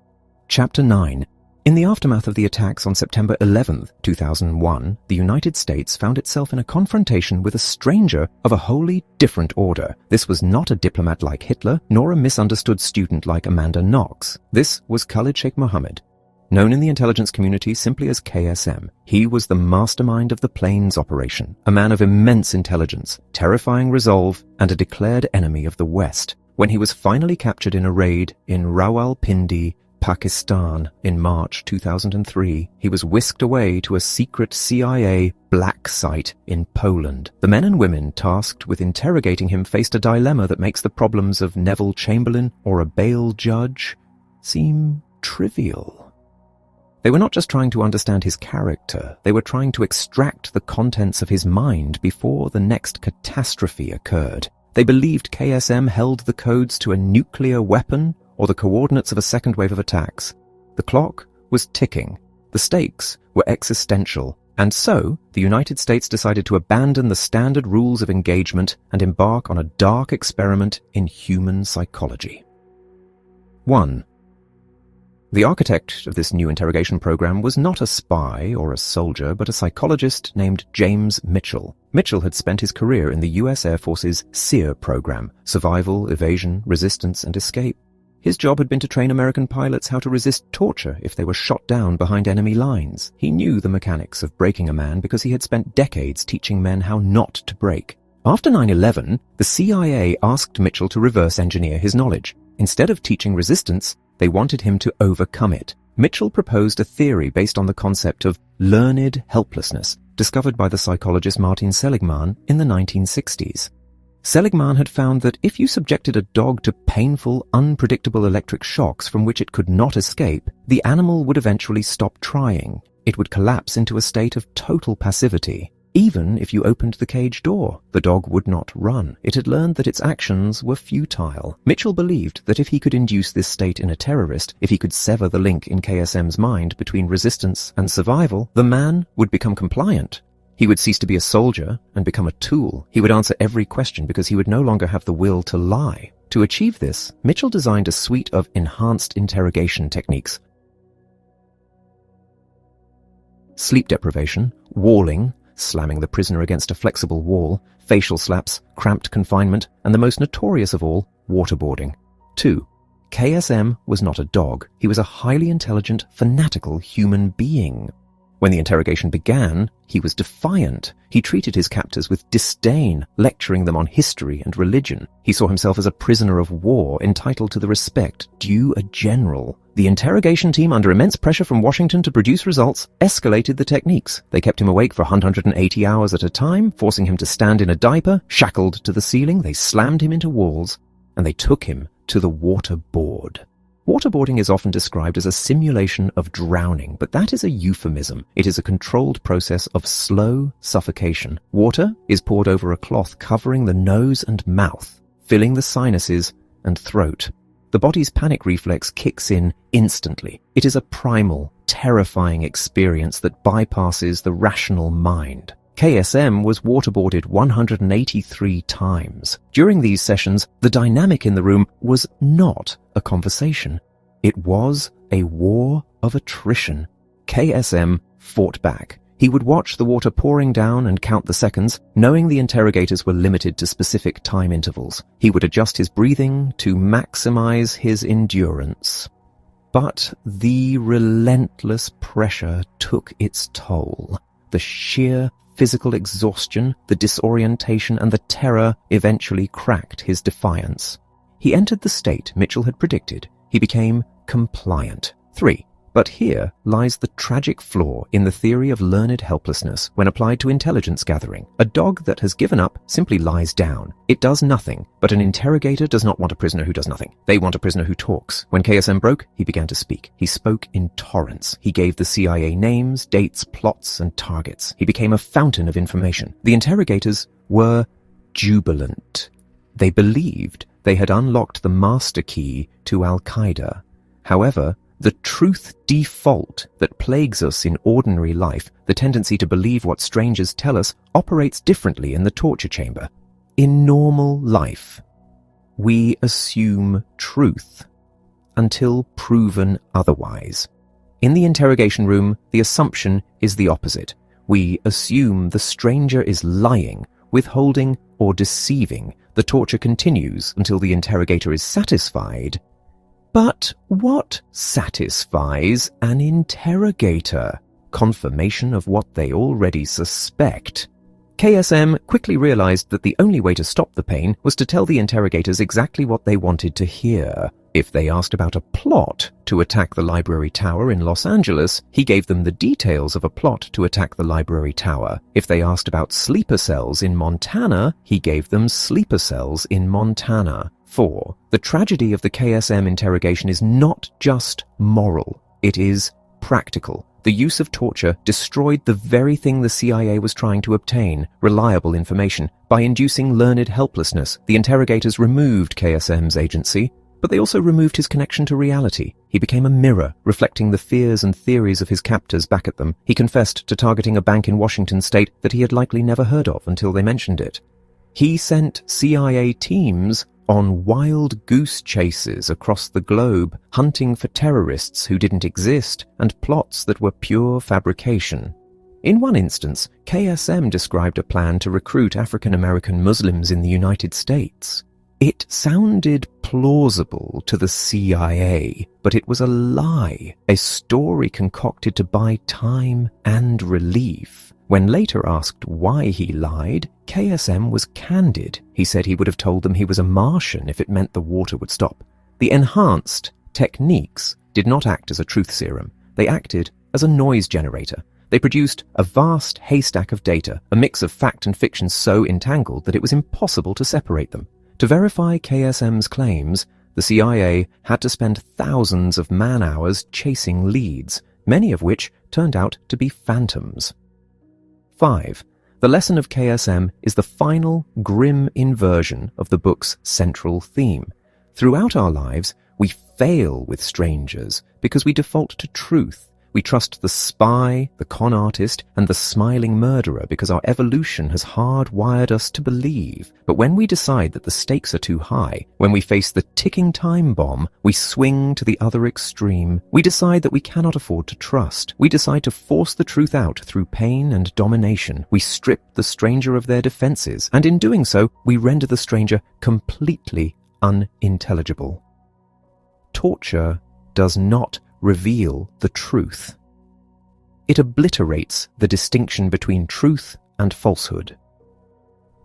Chapter 9. In the aftermath of the attacks on September 11, 2001, the United States found itself in a confrontation with a stranger of a wholly different order. This was not a diplomat like Hitler, nor a misunderstood student like Amanda Knox. This was Khalid Sheikh Mohammed, known in the intelligence community simply as KSM. He was the mastermind of the Plains operation, a man of immense intelligence, terrifying resolve, and a declared enemy of the West. When he was finally captured in a raid in Rawalpindi, Pakistan in March 2003, he was whisked away to a secret CIA black site in Poland. The men and women tasked with interrogating him faced a dilemma that makes the problems of Neville Chamberlain or a bail judge seem trivial. They were not just trying to understand his character, they were trying to extract the contents of his mind before the next catastrophe occurred. They believed KSM held the codes to a nuclear weapon or the coordinates of a second wave of attacks. The clock was ticking. The stakes were existential. And so, the United States decided to abandon the standard rules of engagement and embark on a dark experiment in human psychology. 1. The architect of this new interrogation program was not a spy or a soldier, but a psychologist named James Mitchell. Mitchell had spent his career in the U.S. Air Force's SEER program, Survival, Evasion, Resistance, and Escape. His job had been to train American pilots how to resist torture if they were shot down behind enemy lines. He knew the mechanics of breaking a man because he had spent decades teaching men how not to break. After 9/11, the CIA asked Mitchell to reverse engineer his knowledge. Instead of teaching resistance, they wanted him to overcome it. Mitchell proposed a theory based on the concept of learned helplessness, discovered by the psychologist Martin Seligman in the 1960s. Seligman had found that if you subjected a dog to painful, unpredictable electric shocks from which it could not escape, the animal would eventually stop trying. It would collapse into a state of total passivity. Even if you opened the cage door, the dog would not run. It had learned that its actions were futile. Mitchell believed that if he could induce this state in a terrorist, if he could sever the link in KSM's mind between resistance and survival, the man would become compliant. He would cease to be a soldier and become a tool. He would answer every question because he would no longer have the will to lie. To achieve this, Mitchell designed a suite of enhanced interrogation techniques. Sleep deprivation, walling, slamming the prisoner against a flexible wall, facial slaps, cramped confinement, and the most notorious of all, waterboarding. 2. KSM was not a dog. He was a highly intelligent, fanatical human being. When the interrogation began, he was defiant. He treated his captors with disdain, lecturing them on history and religion. He saw himself as a prisoner of war, entitled to the respect due a general. The interrogation team, under immense pressure from Washington to produce results, escalated the techniques. They kept him awake for 180 hours at a time, forcing him to stand in a diaper, shackled to the ceiling. They slammed him into walls, and they took him to the waterboard. Waterboarding is often described as a simulation of drowning, but that is a euphemism. It is a controlled process of slow suffocation. Water is poured over a cloth covering the nose and mouth, filling the sinuses and throat. the body's panic reflex kicks in instantly. It is a primal, terrifying experience that bypasses the rational mind. KSM was waterboarded 183 times. During these sessions, the dynamic in the room was not a conversation. It was a war of attrition. KSM fought back. He would watch the water pouring down and count the seconds, knowing the interrogators were limited to specific time intervals. He would adjust his breathing to maximize his endurance. But the relentless pressure took its toll. The sheer physical exhaustion, the disorientation, and the terror eventually cracked his defiance. He entered the state Mitchell had predicted. He became compliant. 3. But here lies the tragic flaw in the theory of learned helplessness when applied to intelligence gathering. A dog that has given up simply lies down. It does nothing, but an interrogator does not want a prisoner who does nothing. They want a prisoner who talks. When KSM broke, he began to speak. He spoke in torrents. He gave the CIA names, dates, plots, and targets. He became a fountain of information. The interrogators were jubilant. They believed they had unlocked the master key to Al-Qaeda. However, the truth default that plagues us in ordinary life, the tendency to believe what strangers tell us, operates differently in the torture chamber. In normal life, we assume truth until proven otherwise. In the interrogation room, the assumption is the opposite. We assume the stranger is lying, withholding, or deceiving. The torture continues until the interrogator is satisfied. But what satisfies an interrogator? Confirmation of what they already suspect. KSM quickly realized that the only way to stop the pain was to tell the interrogators exactly what they wanted to hear. If they asked about a plot to attack the library tower in Los Angeles, he gave them the details of a plot to attack the library tower. If they asked about sleeper cells in Montana, he gave them sleeper cells in Montana. 4. The tragedy of the KSM interrogation is not just moral, it is practical. The use of torture destroyed the very thing the CIA was trying to obtain, reliable information. By inducing learned helplessness, the interrogators removed KSM's agency, but they also removed his connection to reality. He became a mirror, reflecting the fears and theories of his captors back at them. He confessed to targeting a bank in Washington state that he had likely never heard of until they mentioned it. He sent CIA teams on wild goose chases across the globe, hunting for terrorists who didn't exist and plots that were pure fabrication. In one instance, KSM described a plan to recruit African-American Muslims in the United States. It sounded plausible to the CIA, but it was a lie, a story concocted to buy time and relief. When later asked why he lied, KSM was candid. He said he would have told them he was a Martian if it meant the water would stop. The enhanced techniques did not act as a truth serum. They acted as a noise generator. They produced a vast haystack of data, a mix of fact and fiction so entangled that it was impossible to separate them. To verify KSM's claims, the CIA had to spend thousands of man-hours chasing leads, many of which turned out to be phantoms. 5. The lesson of KSM is the final, grim inversion of the book's central theme. Throughout our lives, we fail with strangers because we default to truth. We trust the spy, the con artist, and the smiling murderer because our evolution has hardwired us to believe. But when we decide that the stakes are too high, when we face the ticking time bomb, we swing to the other extreme. We decide that we cannot afford to trust. We decide to force the truth out through pain and domination. We strip the stranger of their defenses, and in doing so, we render the stranger completely unintelligible. Torture does not reveal the truth. It obliterates the distinction between truth and falsehood.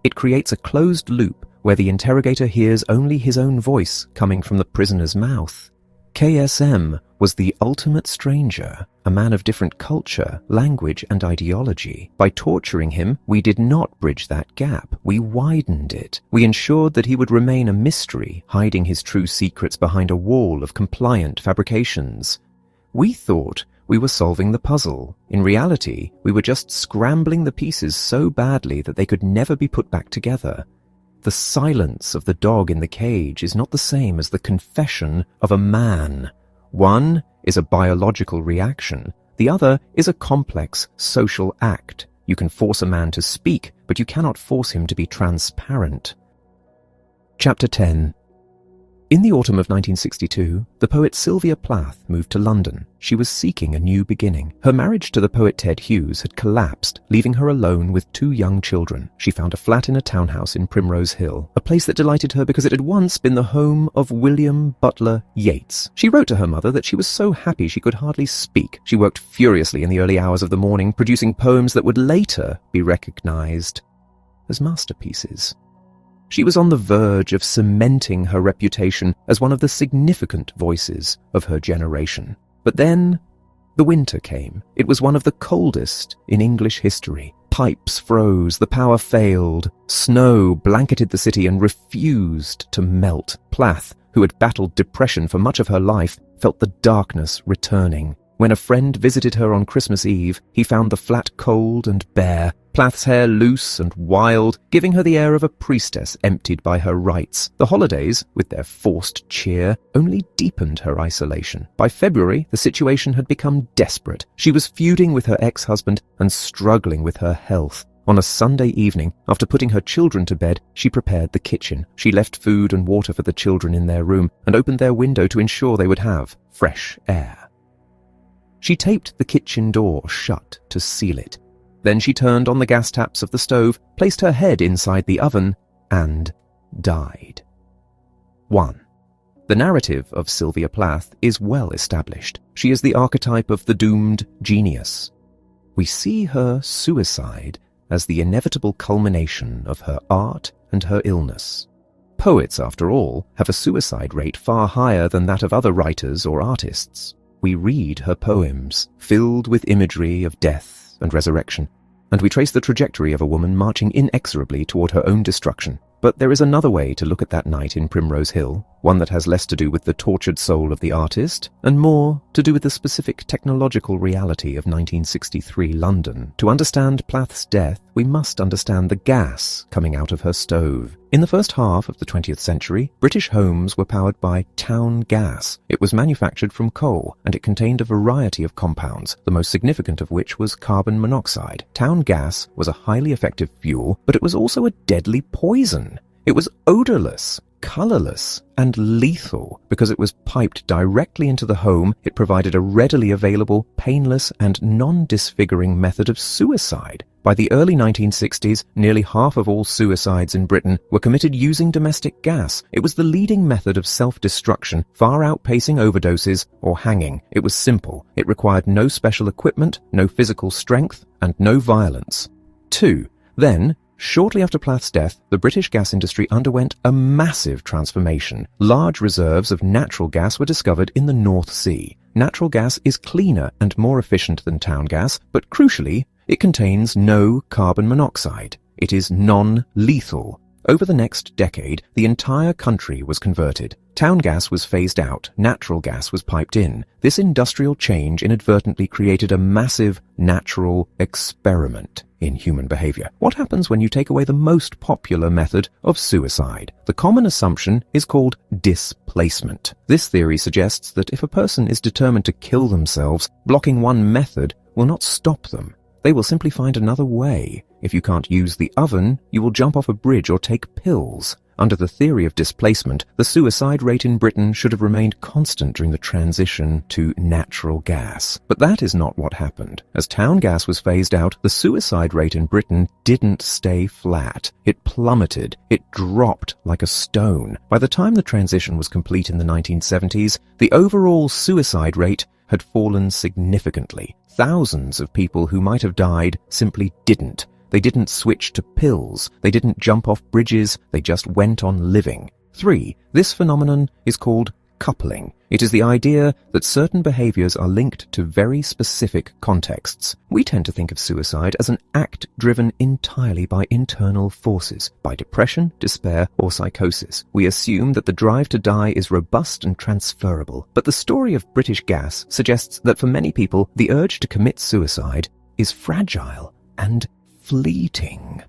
It creates a closed loop where the interrogator hears only his own voice coming from the prisoner's mouth. KSM was the ultimate stranger, a man of different culture, language, and ideology. By torturing him, we did not bridge that gap. We widened it. We ensured that he would remain a mystery, hiding his true secrets behind a wall of compliant fabrications. We thought we were solving the puzzle. In reality, we were just scrambling the pieces so badly that they could never be put back together. The silence of the dog in the cage is not the same as the confession of a man. One is a biological reaction. The other is a complex social act. You can force a man to speak, but you cannot force him to be transparent. Chapter 10. In the autumn of 1962, the poet Sylvia Plath moved to London. She was seeking a new beginning. Her marriage to the poet Ted Hughes had collapsed, leaving her alone with 2 young children. She found a flat in a townhouse in Primrose Hill, a place that delighted her because it had once been the home of William Butler Yeats. She wrote to her mother that she was so happy she could hardly speak. She worked furiously in the early hours of the morning, producing poems that would later be recognized as masterpieces. She was on the verge of cementing her reputation as one of the significant voices of her generation. But then, the winter came. It was one of the coldest in English history. Pipes froze, the power failed, snow blanketed the city and refused to melt. Plath, who had battled depression for much of her life, felt the darkness returning. When a friend visited her on Christmas Eve, he found the flat cold and bare, Plath's hair loose and wild, giving her the air of a priestess emptied by her rites. The holidays, with their forced cheer, only deepened her isolation. By February, the situation had become desperate. She was feuding with her ex-husband and struggling with her health. On a Sunday evening, after putting her children to bed, she prepared the kitchen. She left food and water for the children in their room and opened their window to ensure they would have fresh air. She taped the kitchen door shut to seal it. Then she turned on the gas taps of the stove, placed her head inside the oven, and died. 1. The narrative of Sylvia Plath is well established. She is the archetype of the doomed genius. We see her suicide as the inevitable culmination of her art and her illness. Poets, after all, have a suicide rate far higher than that of other writers or artists. We read her poems, filled with imagery of death and resurrection, and we trace the trajectory of a woman marching inexorably toward her own destruction. But there is another way to look at that night in Primrose Hill, one that has less to do with the tortured soul of the artist, and more to do with the specific technological reality of 1963 London. To understand Plath's death, we must understand the gas coming out of her stove. In the first half of the 20th century, British homes were powered by town gas. It was manufactured from coal, and it contained a variety of compounds, the most significant of which was carbon monoxide. Town gas was a highly effective fuel, but it was also a deadly poison. It was odorless, colorless, and lethal. Because it was piped directly into the home, it provided a readily available, painless, and non-disfiguring method of suicide. By the early 1960s, nearly half of all suicides in Britain were committed using domestic gas. It was the leading method of self-destruction, far outpacing overdoses or hanging. It was simple. It required no special equipment, no physical strength, and no violence. 2. Then, shortly after Plath's death, the British gas industry underwent a massive transformation. Large reserves of natural gas were discovered in the North Sea. Natural gas is cleaner and more efficient than town gas, but crucially, it contains no carbon monoxide. It is non-lethal. Over the next decade, the entire country was converted. Town gas was phased out, natural gas was piped in. This industrial change inadvertently created a massive natural experiment in human behavior. What happens when you take away the most popular method of suicide? The common assumption is called displacement. This theory suggests that if a person is determined to kill themselves, blocking one method will not stop them. They will simply find another way. If you can't use the oven, you will jump off a bridge or take pills. Under the theory of displacement, the suicide rate in Britain should have remained constant during the transition to natural gas. But that is not what happened. As town gas was phased out, the suicide rate in Britain didn't stay flat. It plummeted. It dropped like a stone. By the time the transition was complete in the 1970s, the overall suicide rate had fallen significantly. Thousands of people who might have died simply didn't. They didn't switch to pills. They didn't jump off bridges. They just went on living. 3. This phenomenon is called coupling. It is the idea that certain behaviors are linked to very specific contexts. We tend to think of suicide as an act driven entirely by internal forces, by depression, despair, or psychosis. We assume that the drive to die is robust and transferable. But the story of British Gas suggests that for many people, the urge to commit suicide is fragile and fleeting.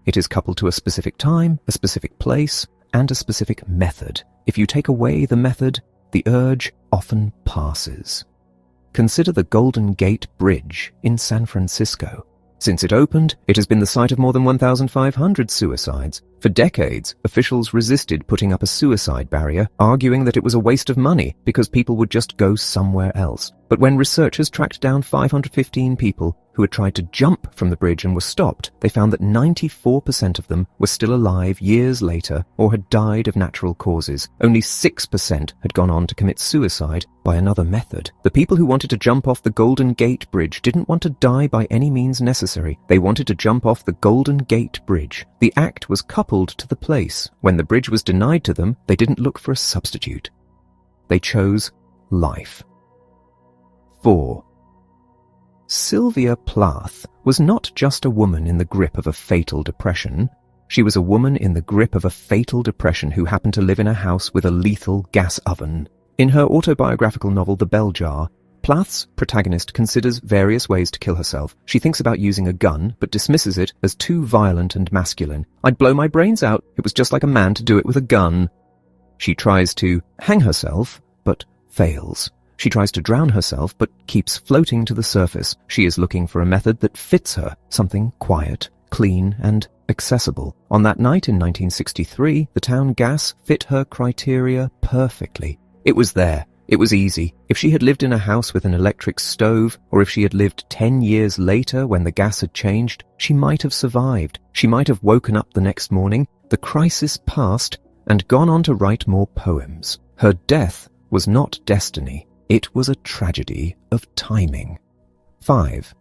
It is coupled to a specific time, a specific place, and a specific method. If you take away the method, the urge often passes. Consider the Golden Gate Bridge in San Francisco. Since it opened, it has been the site of more than 1,500 suicides. For decades, officials resisted putting up a suicide barrier, arguing that it was a waste of money because people would just go somewhere else. But when researchers tracked down 515 people who had tried to jump from the bridge and were stopped, they found that 94% of them were still alive years later or had died of natural causes. Only 6% had gone on to commit suicide by another method. The people who wanted to jump off the Golden Gate Bridge didn't want to die by any means necessary. They wanted to jump off the Golden Gate Bridge. The act was coupled to the place. When the bridge was denied to them, they didn't look for a substitute. They chose life. 4. Sylvia Plath was not just a woman in the grip of a fatal depression. She was a woman in the grip of a fatal depression who happened to live in a house with a lethal gas oven. In her autobiographical novel The Bell Jar, Plath's protagonist considers various ways to kill herself. She thinks about using a gun, but dismisses it as too violent and masculine. "I'd blow my brains out. It was just like a man to do it with a gun." She tries to hang herself, but fails. She tries to drown herself, but keeps floating to the surface. She is looking for a method that fits her, something quiet, clean, and accessible. On that night in 1963, the town gas fit her criteria perfectly. It was there. It was easy. If she had lived in a house with an electric stove, or if she had lived 10 years later when the gas had changed, she might have survived. She might have woken up the next morning, the crisis passed, and gone on to write more poems. Her death was not destiny. It was a tragedy of timing. 5.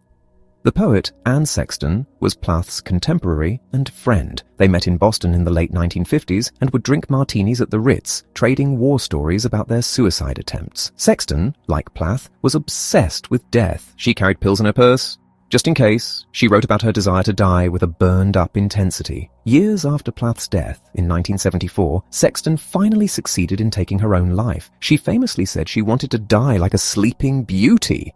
The poet Anne Sexton was Plath's contemporary and friend. They met in Boston in the late 1950s and would drink martinis at the Ritz, trading war stories about their suicide attempts. Sexton, like Plath, was obsessed with death. She carried pills in her purse, just in case. She wrote about her desire to die with a burned-up intensity. Years after Plath's death, in 1974, Sexton finally succeeded in taking her own life. She famously said she wanted to die like a sleeping beauty,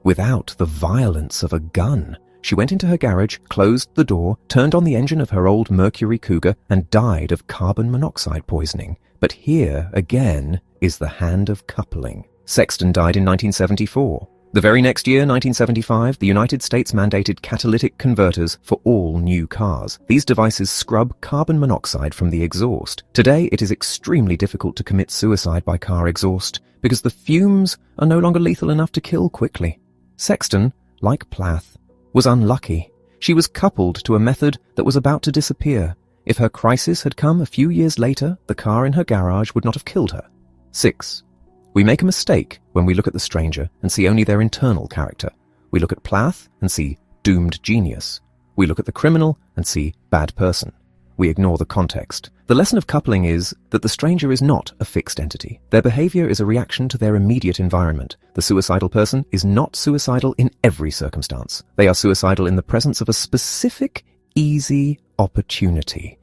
without the violence of a gun. She went into her garage, closed the door, turned on the engine of her old Mercury Cougar, and died of carbon monoxide poisoning. But here, again, is the hand of coupling. Sexton died in 1974. The very next year, 1975, the United States mandated catalytic converters for all new cars. These devices scrub carbon monoxide from the exhaust. Today, it is extremely difficult to commit suicide by car exhaust because the fumes are no longer lethal enough to kill quickly. Sexton, like Plath, was unlucky. She was coupled to a method that was about to disappear. If her crisis had come a few years later, the car in her garage would not have killed her. 6. We make a mistake when we look at the stranger and see only their internal character. We look at Plath and see doomed genius. We look at the criminal and see bad person. We ignore the context. The lesson of coupling is that the stranger is not a fixed entity. Their behavior is a reaction to their immediate environment. The suicidal person is not suicidal in every circumstance. They are suicidal in the presence of a specific, easy opportunity.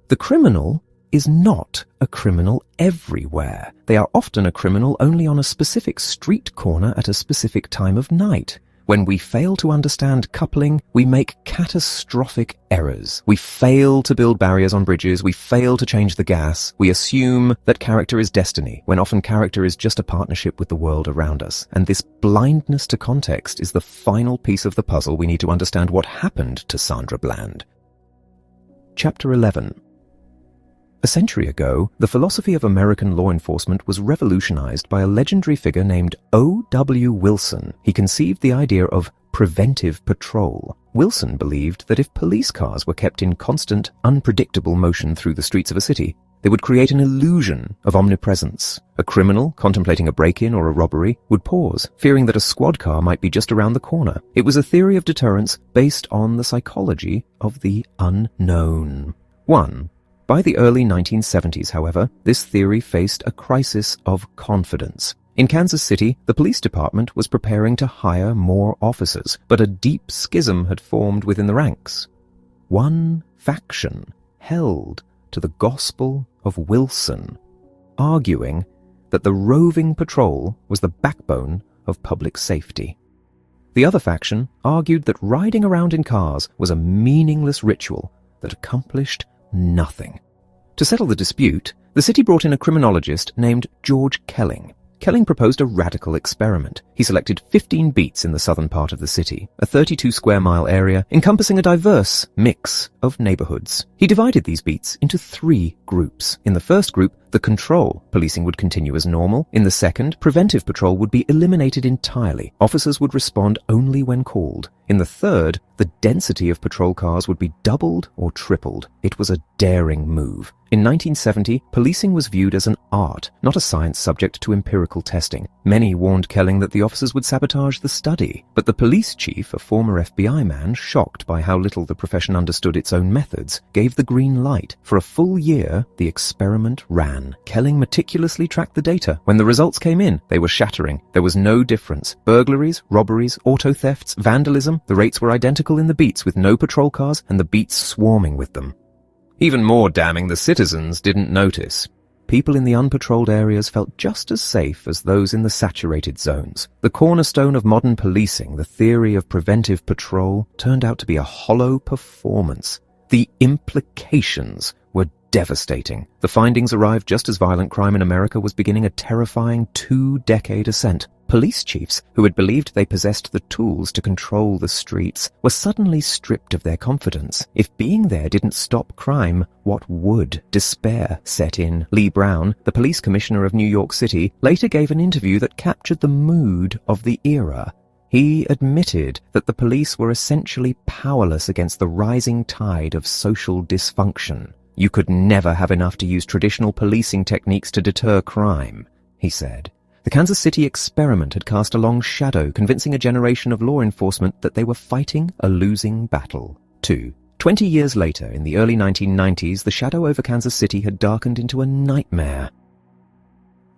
The criminal is not a criminal everywhere. They are often a criminal only on a specific street corner at a specific time of night. When we fail to understand coupling, we make catastrophic errors. We fail to build barriers on bridges. We fail to change the gas. We assume that character is destiny, when often character is just a partnership with the world around us. And this blindness to context is the final piece of the puzzle we need to understand what happened to Sandra Bland. Chapter 11. A century ago, the philosophy of American law enforcement was revolutionized by a legendary figure named O.W. Wilson. He conceived the idea of preventive patrol. Wilson believed that if police cars were kept in constant, unpredictable motion through the streets of a city, they would create an illusion of omnipresence. A criminal contemplating a break-in or a robbery would pause, fearing that a squad car might be just around the corner. It was a theory of deterrence based on the psychology of the unknown. 1. By the early 1970s, however, this theory faced a crisis of confidence. In Kansas City, the police department was preparing to hire more officers, but a deep schism had formed within the ranks. One faction held to the gospel of Wilson, arguing that the roving patrol was the backbone of public safety. The other faction argued that riding around in cars was a meaningless ritual, that accomplished nothing. To settle the dispute, the city brought in a criminologist named George Kelling. Kelling proposed a radical experiment. He selected 15 beats in the southern part of the city, a 32-square-mile area encompassing a diverse mix of neighborhoods. He divided these beats into 3 groups. In the first group, the control policing would continue as normal. In the second, preventive patrol would be eliminated entirely. Officers would respond only when called. In the third, the density of patrol cars would be doubled or tripled. It was a daring move. In 1970, policing was viewed as an art, not a science subject to empirical testing. Many warned Kelling that the officers would sabotage the study, but the police chief, a former FBI man, shocked by how little the profession understood its own methods, gave the green light. For a full year, the experiment ran. Kelling meticulously tracked the data. When the results came in, they were shattering. There was no difference. Burglaries, robberies, auto thefts, vandalism, the rates were identical in the beats with no patrol cars and the beats swarming with them. Even more damning, the citizens didn't notice. People in the unpatrolled areas felt just as safe as those in the saturated zones. The cornerstone of modern policing, the theory of preventive patrol, turned out to be a hollow performance. The implications were devastating. The findings arrived just as violent crime in America was beginning a terrifying 2-decade ascent. Police chiefs, who had believed they possessed the tools to control the streets, were suddenly stripped of their confidence. If being there didn't stop crime, what would? Despair set in. Lee Brown, the police commissioner of New York City, later gave an interview that captured the mood of the era. He admitted that the police were essentially powerless against the rising tide of social dysfunction. You could never have enough to use traditional policing techniques to deter crime, he said. The Kansas City experiment had cast a long shadow, convincing a generation of law enforcement that they were fighting a losing battle. 2. 20 years later, in the early 1990s, the shadow over Kansas City had darkened into a nightmare.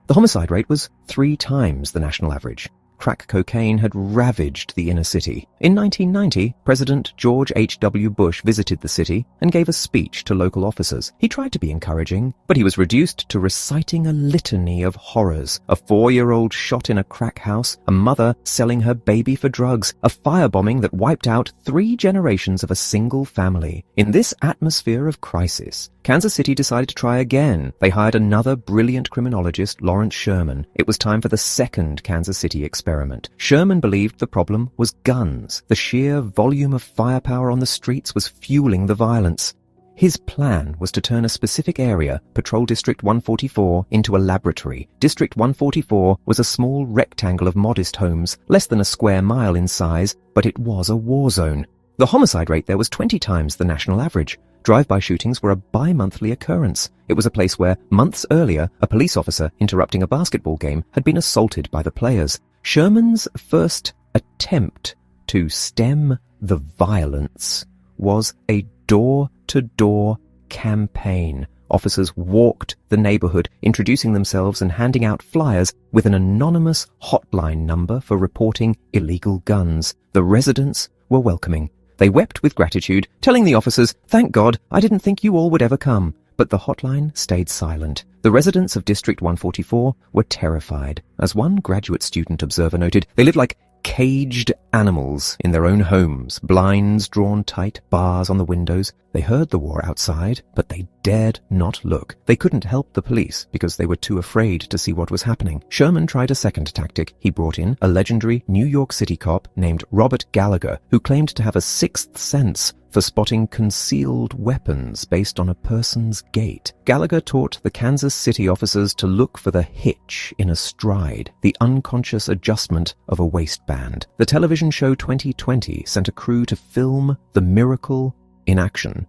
The homicide rate was 3 times the national average. Crack cocaine had ravaged the inner city. In 1990, President George H.W. Bush visited the city and gave a speech to local officers. He tried to be encouraging, but he was reduced to reciting a litany of horrors. A 4-year-old shot in a crack house, a mother selling her baby for drugs, a firebombing that wiped out 3 generations of a single family. In this atmosphere of crisis, Kansas City decided to try again. They hired another brilliant criminologist, Lawrence Sherman. It was time for the second Kansas City experiment. Sherman believed the problem was guns. The sheer volume of firepower on the streets was fueling the violence. His plan was to turn a specific area, Patrol District 144, into a laboratory. District 144 was a small rectangle of modest homes, less than a square mile in size, but it was a war zone. The homicide rate there was 20 times the national average. Drive-by shootings were a bi-monthly occurrence. It was a place where, months earlier, a police officer interrupting a basketball game had been assaulted by the players. Sherman's first attempt to stem the violence was a door-to-door campaign. Officers walked the neighborhood, introducing themselves and handing out flyers with an anonymous hotline number for reporting illegal guns. The residents were welcoming. They wept with gratitude, telling the officers, "Thank God, I didn't think you all would ever come." But the hotline stayed silent. The residents of District 144 were terrified. As one graduate student observer noted, they lived like caged animals in their own homes, blinds drawn tight, bars on the windows. They heard the war outside, but they dared not look. They couldn't help the police because they were too afraid to see what was happening. Sherman tried a second tactic. He brought in a legendary New York City cop named Robert Gallagher, who claimed to have a sixth sense for spotting concealed weapons based on a person's gait. Gallagher taught the Kansas City officers to look for the hitch in a stride, the unconscious adjustment of a waistband. The television show 2020 sent a crew to film the miracle in action.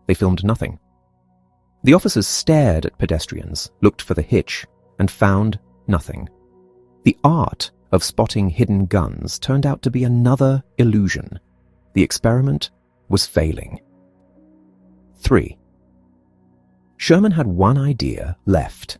They filmed nothing. The officers stared at pedestrians, looked for the hitch, and found nothing. The art of spotting hidden guns turned out to be another illusion. The experiment was failing. 3. Sherman had one idea left.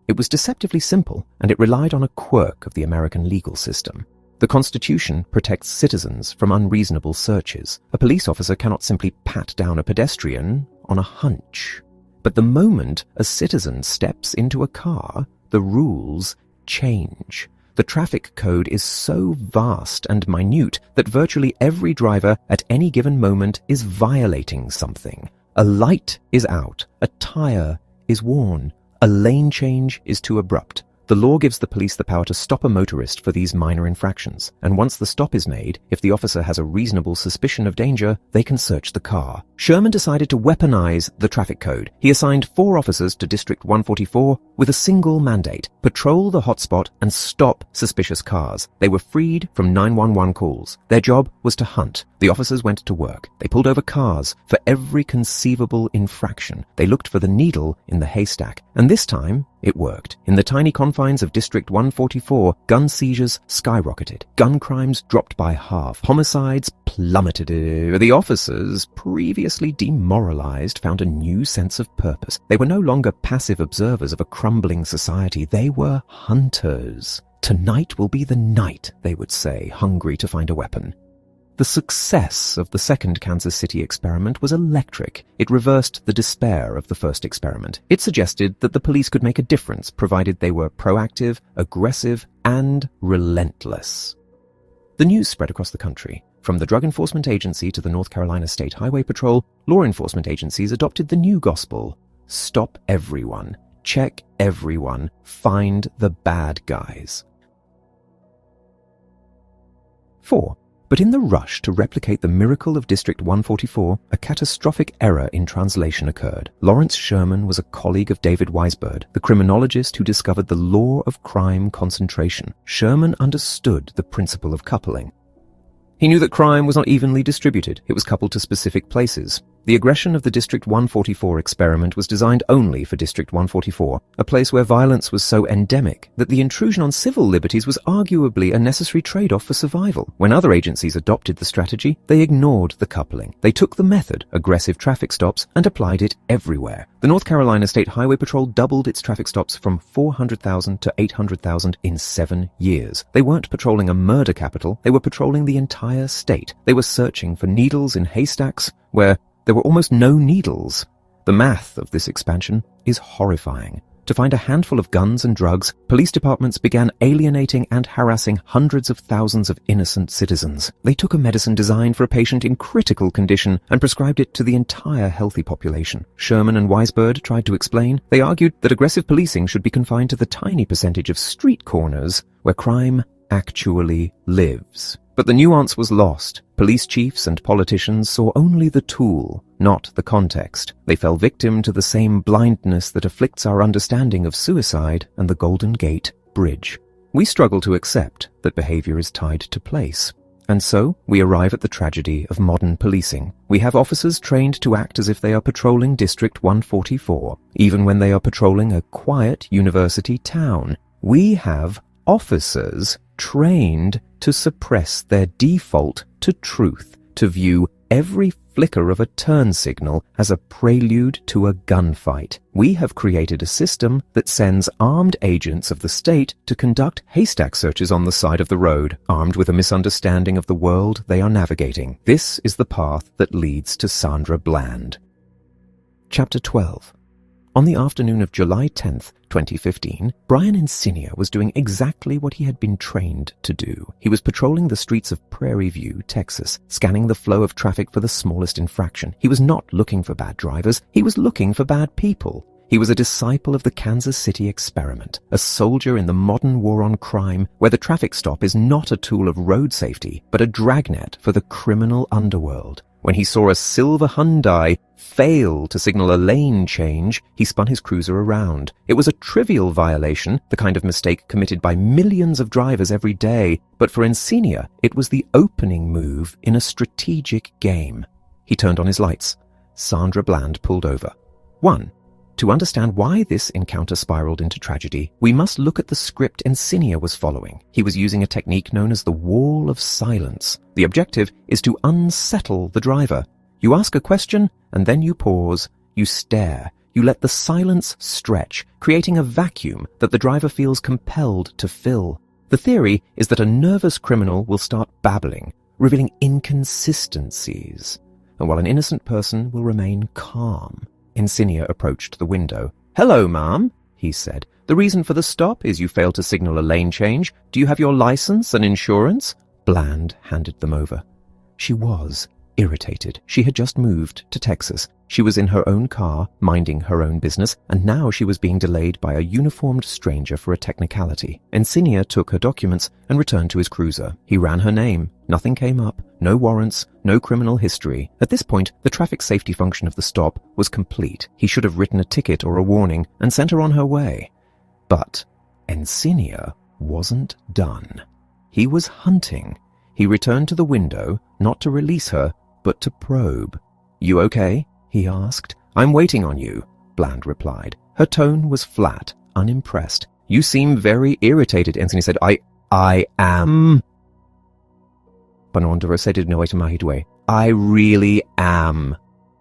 It was deceptively simple, and it relied on a quirk of the American legal system. The Constitution protects citizens from unreasonable searches. A police officer cannot simply pat down a pedestrian on a hunch. But the moment a citizen steps into a car, the rules change. The traffic code is so vast and minute that virtually every driver at any given moment is violating something. A light is out, a tire is worn, a lane change is too abrupt. The law gives the police the power to stop a motorist for these minor infractions, and once the stop is made, if the officer has a reasonable suspicion of danger, they can search the car. Sherman decided to weaponize the traffic code. He assigned 4 officers to District 144 with a single mandate: patrol the hotspot and stop suspicious cars. They were freed from 911 calls. Their job was to hunt. The officers went to work. They pulled over cars for every conceivable infraction. They looked for the needle in the haystack, and this time, it worked. In the tiny confines of District 144, gun seizures skyrocketed. Gun crimes dropped by half. Homicides plummeted. The officers, previously demoralized, found a new sense of purpose. They were no longer passive observers of a crumbling society. They were hunters. Tonight will be the night, they would say, hungry to find a weapon. The success of the second Kansas City experiment was electric. It reversed the despair of the first experiment. It suggested that the police could make a difference provided they were proactive, aggressive, and relentless. The news spread across the country. From the Drug Enforcement Agency to the North Carolina State Highway Patrol, law enforcement agencies adopted the new gospel: stop everyone, check everyone, find the bad guys. 4. But in the rush to replicate the miracle of District 144, a catastrophic error in translation occurred. Lawrence Sherman was a colleague of David Weisbord, the criminologist who discovered the law of crime concentration. Sherman understood the principle of coupling. He knew that crime was not evenly distributed. It was coupled to specific places. The aggression of the District 144 experiment was designed only for District 144, a place where violence was so endemic that the intrusion on civil liberties was arguably a necessary trade-off for survival. When other agencies adopted the strategy, they ignored the coupling. They took the method, aggressive traffic stops, and applied it everywhere. The North Carolina State Highway Patrol doubled its traffic stops from 400,000 to 800,000 in 7 years. They weren't patrolling a murder capital, they were patrolling the entire state. They were searching for needles in haystacks where there were almost no needles. The math of this expansion is horrifying. To find a handful of guns and drugs, police departments began alienating and harassing hundreds of thousands of innocent citizens. They took a medicine designed for a patient in critical condition and prescribed it to the entire healthy population. Sherman and Weisbord tried to explain. They argued that aggressive policing should be confined to the tiny percentage of street corners where crime actually lives. But the nuance was lost. Police chiefs and politicians saw only the tool, not the context. They fell victim to the same blindness that afflicts our understanding of suicide and the Golden Gate Bridge. We struggle to accept that behavior is tied to place. And so, we arrive at the tragedy of modern policing. We have officers trained to act as if they are patrolling District 144, even when they are patrolling a quiet university town. We have officers trained to suppress their default to truth, to view every flicker of a turn signal as a prelude to a gunfight. We have created a system that sends armed agents of the state to conduct haystack searches on the side of the road, armed with a misunderstanding of the world they are navigating. This is the path that leads to Sandra Bland. Chapter 12. On the afternoon of July 10th, 2015, Brian Encinia was doing exactly what he had been trained to do. He was patrolling the streets of Prairie View, Texas, scanning the flow of traffic for the smallest infraction. He was not looking for bad drivers, he was looking for bad people. He was a disciple of the Kansas City experiment, a soldier in the modern war on crime, where the traffic stop is not a tool of road safety, but a dragnet for the criminal underworld. When he saw a silver Hyundai fail to signal a lane change, he spun his cruiser around. It was a trivial violation, the kind of mistake committed by millions of drivers every day, but for Encinia, it was the opening move in a strategic game. He turned on his lights. Sandra Bland pulled over. 1. To understand why this encounter spiraled into tragedy, we must look at the script Encinia was following. He was using a technique known as the wall of silence. The objective is to unsettle the driver. You ask a question, and then you pause, you stare, you let the silence stretch, creating a vacuum that the driver feels compelled to fill. The theory is that a nervous criminal will start babbling, revealing inconsistencies, and while an innocent person will remain calm. Encinia approached the window. "Hello, ma'am," he said. The reason for the stop is you failed to signal a lane change. Do you have your license and insurance? Bland handed them over. She was irritated. She had just moved to Texas. She was in her own car, minding her own business, and now she was being delayed by a uniformed stranger for a technicality. Encinia took her documents and returned to his cruiser. He ran her name. Nothing came up. No warrants, no criminal history. At this point, the traffic safety function of the stop was complete. He should have written a ticket or a warning and sent her on her way. But Encinia wasn't done. He was hunting. He returned to the window, not to release her, but to probe. "You okay?" he asked. "I'm waiting on you," Bland replied. Her tone was flat, unimpressed. "You seem very irritated," Encinia said. I am. Panondra said no way. "I really am."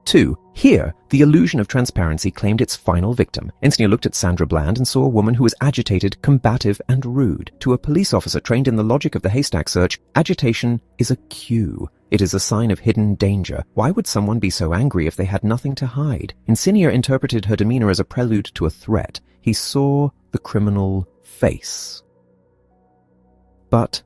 2. Here, the illusion of transparency claimed its final victim. Encinia looked at Sandra Bland and saw a woman who was agitated, combative, and rude. To a police officer trained in the logic of the haystack search, agitation is a cue. It is a sign of hidden danger. Why would someone be so angry if they had nothing to hide? Encinia interpreted her demeanor as a prelude to a threat. He saw the criminal face. But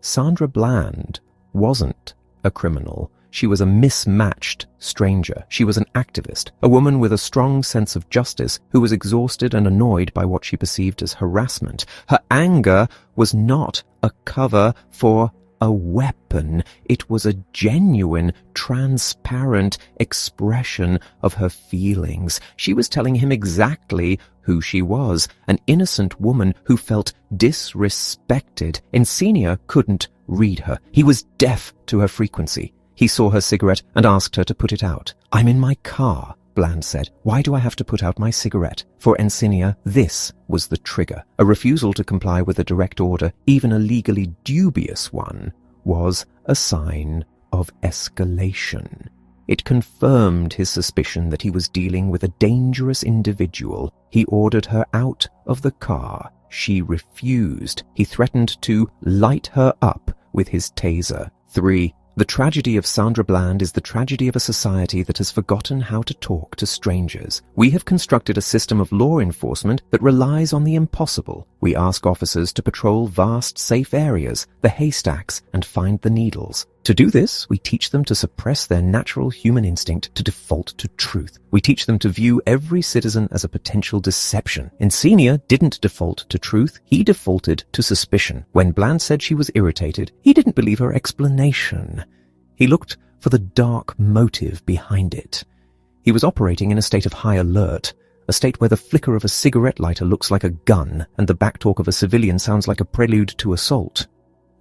Sandra Bland wasn't a criminal. She was a mismatched stranger. She was an activist, a woman with a strong sense of justice who was exhausted and annoyed by what she perceived as harassment. Her anger was not a cover for a weapon. It was a genuine, transparent expression of her feelings. She was telling him exactly who she was, an innocent woman who felt disrespected. Encinia couldn't read her. He was deaf to her frequency. He saw her cigarette and asked her to put it out. "I'm in my car," Bland said. "Why do I have to put out my cigarette?" For Encinia, this was the trigger. A refusal to comply with a direct order, even a legally dubious one, was a sign of escalation. It confirmed his suspicion that he was dealing with a dangerous individual. He ordered her out of the car. She refused. He threatened to light her up with his taser. 3. The tragedy of Sandra Bland is the tragedy of a society that has forgotten how to talk to strangers. We have constructed a system of law enforcement that relies on the impossible. We ask officers to patrol vast, safe areas, the haystacks, and find the needles. To do this, we teach them to suppress their natural human instinct to default to truth. We teach them to view every citizen as a potential deception. Encinia didn't default to truth, he defaulted to suspicion. When Bland said she was irritated, he didn't believe her explanation. He looked for the dark motive behind it. He was operating in a state of high alert, a state where the flicker of a cigarette lighter looks like a gun and the backtalk of a civilian sounds like a prelude to assault.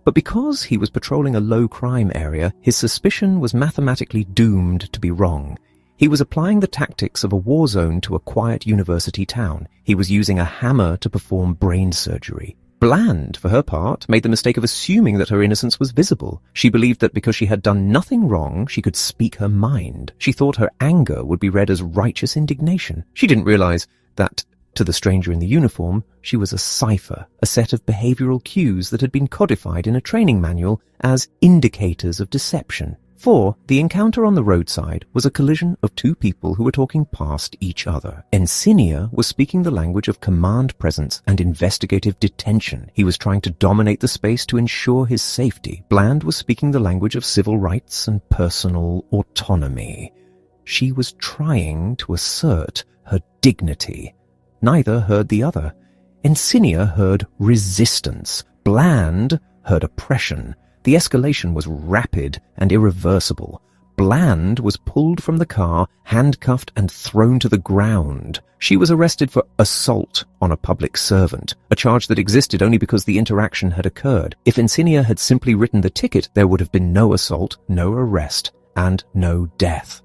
But because he was patrolling a low-crime area, his suspicion was mathematically doomed to be wrong. He was applying the tactics of a war zone to a quiet university town. He was using a hammer to perform brain surgery. Bland, for her part, made the mistake of assuming that her innocence was visible. She believed that because she had done nothing wrong, she could speak her mind. She thought her anger would be read as righteous indignation. She didn't realize that, to the stranger in the uniform, she was a cipher, a set of behavioral cues that had been codified in a training manual as indicators of deception. 4. The encounter on the roadside was a collision of two people who were talking past each other. Encinia was speaking the language of command presence and investigative detention. He was trying to dominate the space to ensure his safety. Bland was speaking the language of civil rights and personal autonomy. She was trying to assert her dignity. Neither heard the other. Encinia heard resistance. Bland heard oppression. The escalation was rapid and irreversible. Bland was pulled from the car, handcuffed and thrown to the ground. She was arrested for assault on a public servant, a charge that existed only because the interaction had occurred. If Encinia had simply written the ticket, there would have been no assault, no arrest, and no death.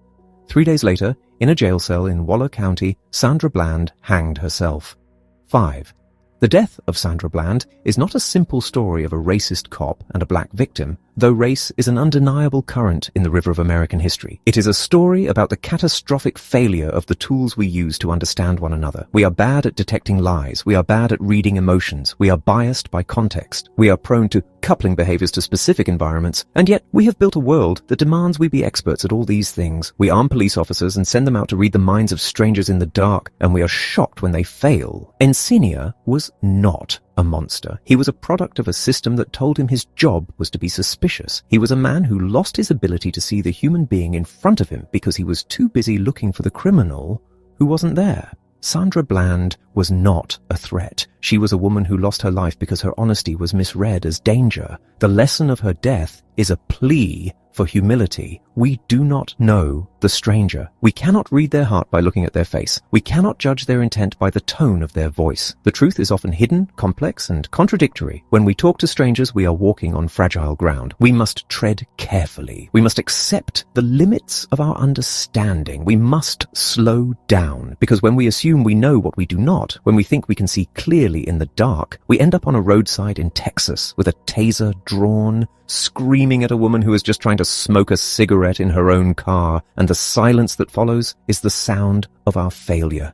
3 days later, in a jail cell in Waller County, Sandra Bland hanged herself. 5. The death of Sandra Bland is not a simple story of a racist cop and a black victim, though race is an undeniable current in the river of American history. It is a story about the catastrophic failure of the tools we use to understand one another. We are bad at detecting lies. We are bad at reading emotions. We are biased by context. We are prone to coupling behaviors to specific environments, and yet we have built a world that demands we be experts at all these things. We arm police officers and send them out to read the minds of strangers in the dark, and we are shocked when they fail. Encenia was not a monster. He was a product of a system that told him his job was to be suspicious. He was a man who lost his ability to see the human being in front of him because he was too busy looking for the criminal who wasn't there. Sandra Bland was not a threat. She was a woman who lost her life because her honesty was misread as danger. The lesson of her death is a plea for humility. We do not know the stranger. We cannot read their heart by looking at their face. We cannot judge their intent by the tone of their voice. The truth is often hidden, complex, and contradictory. When we talk to strangers, we are walking on fragile ground. We must tread carefully. We must accept the limits of our understanding. We must slow down, because when we assume we know what we do not, when we think we can see clearly in the dark, we end up on a roadside in Texas with a taser drawn, screaming at a woman who is just trying to smoke a cigarette in her own car, and the silence that follows is the sound of our failure.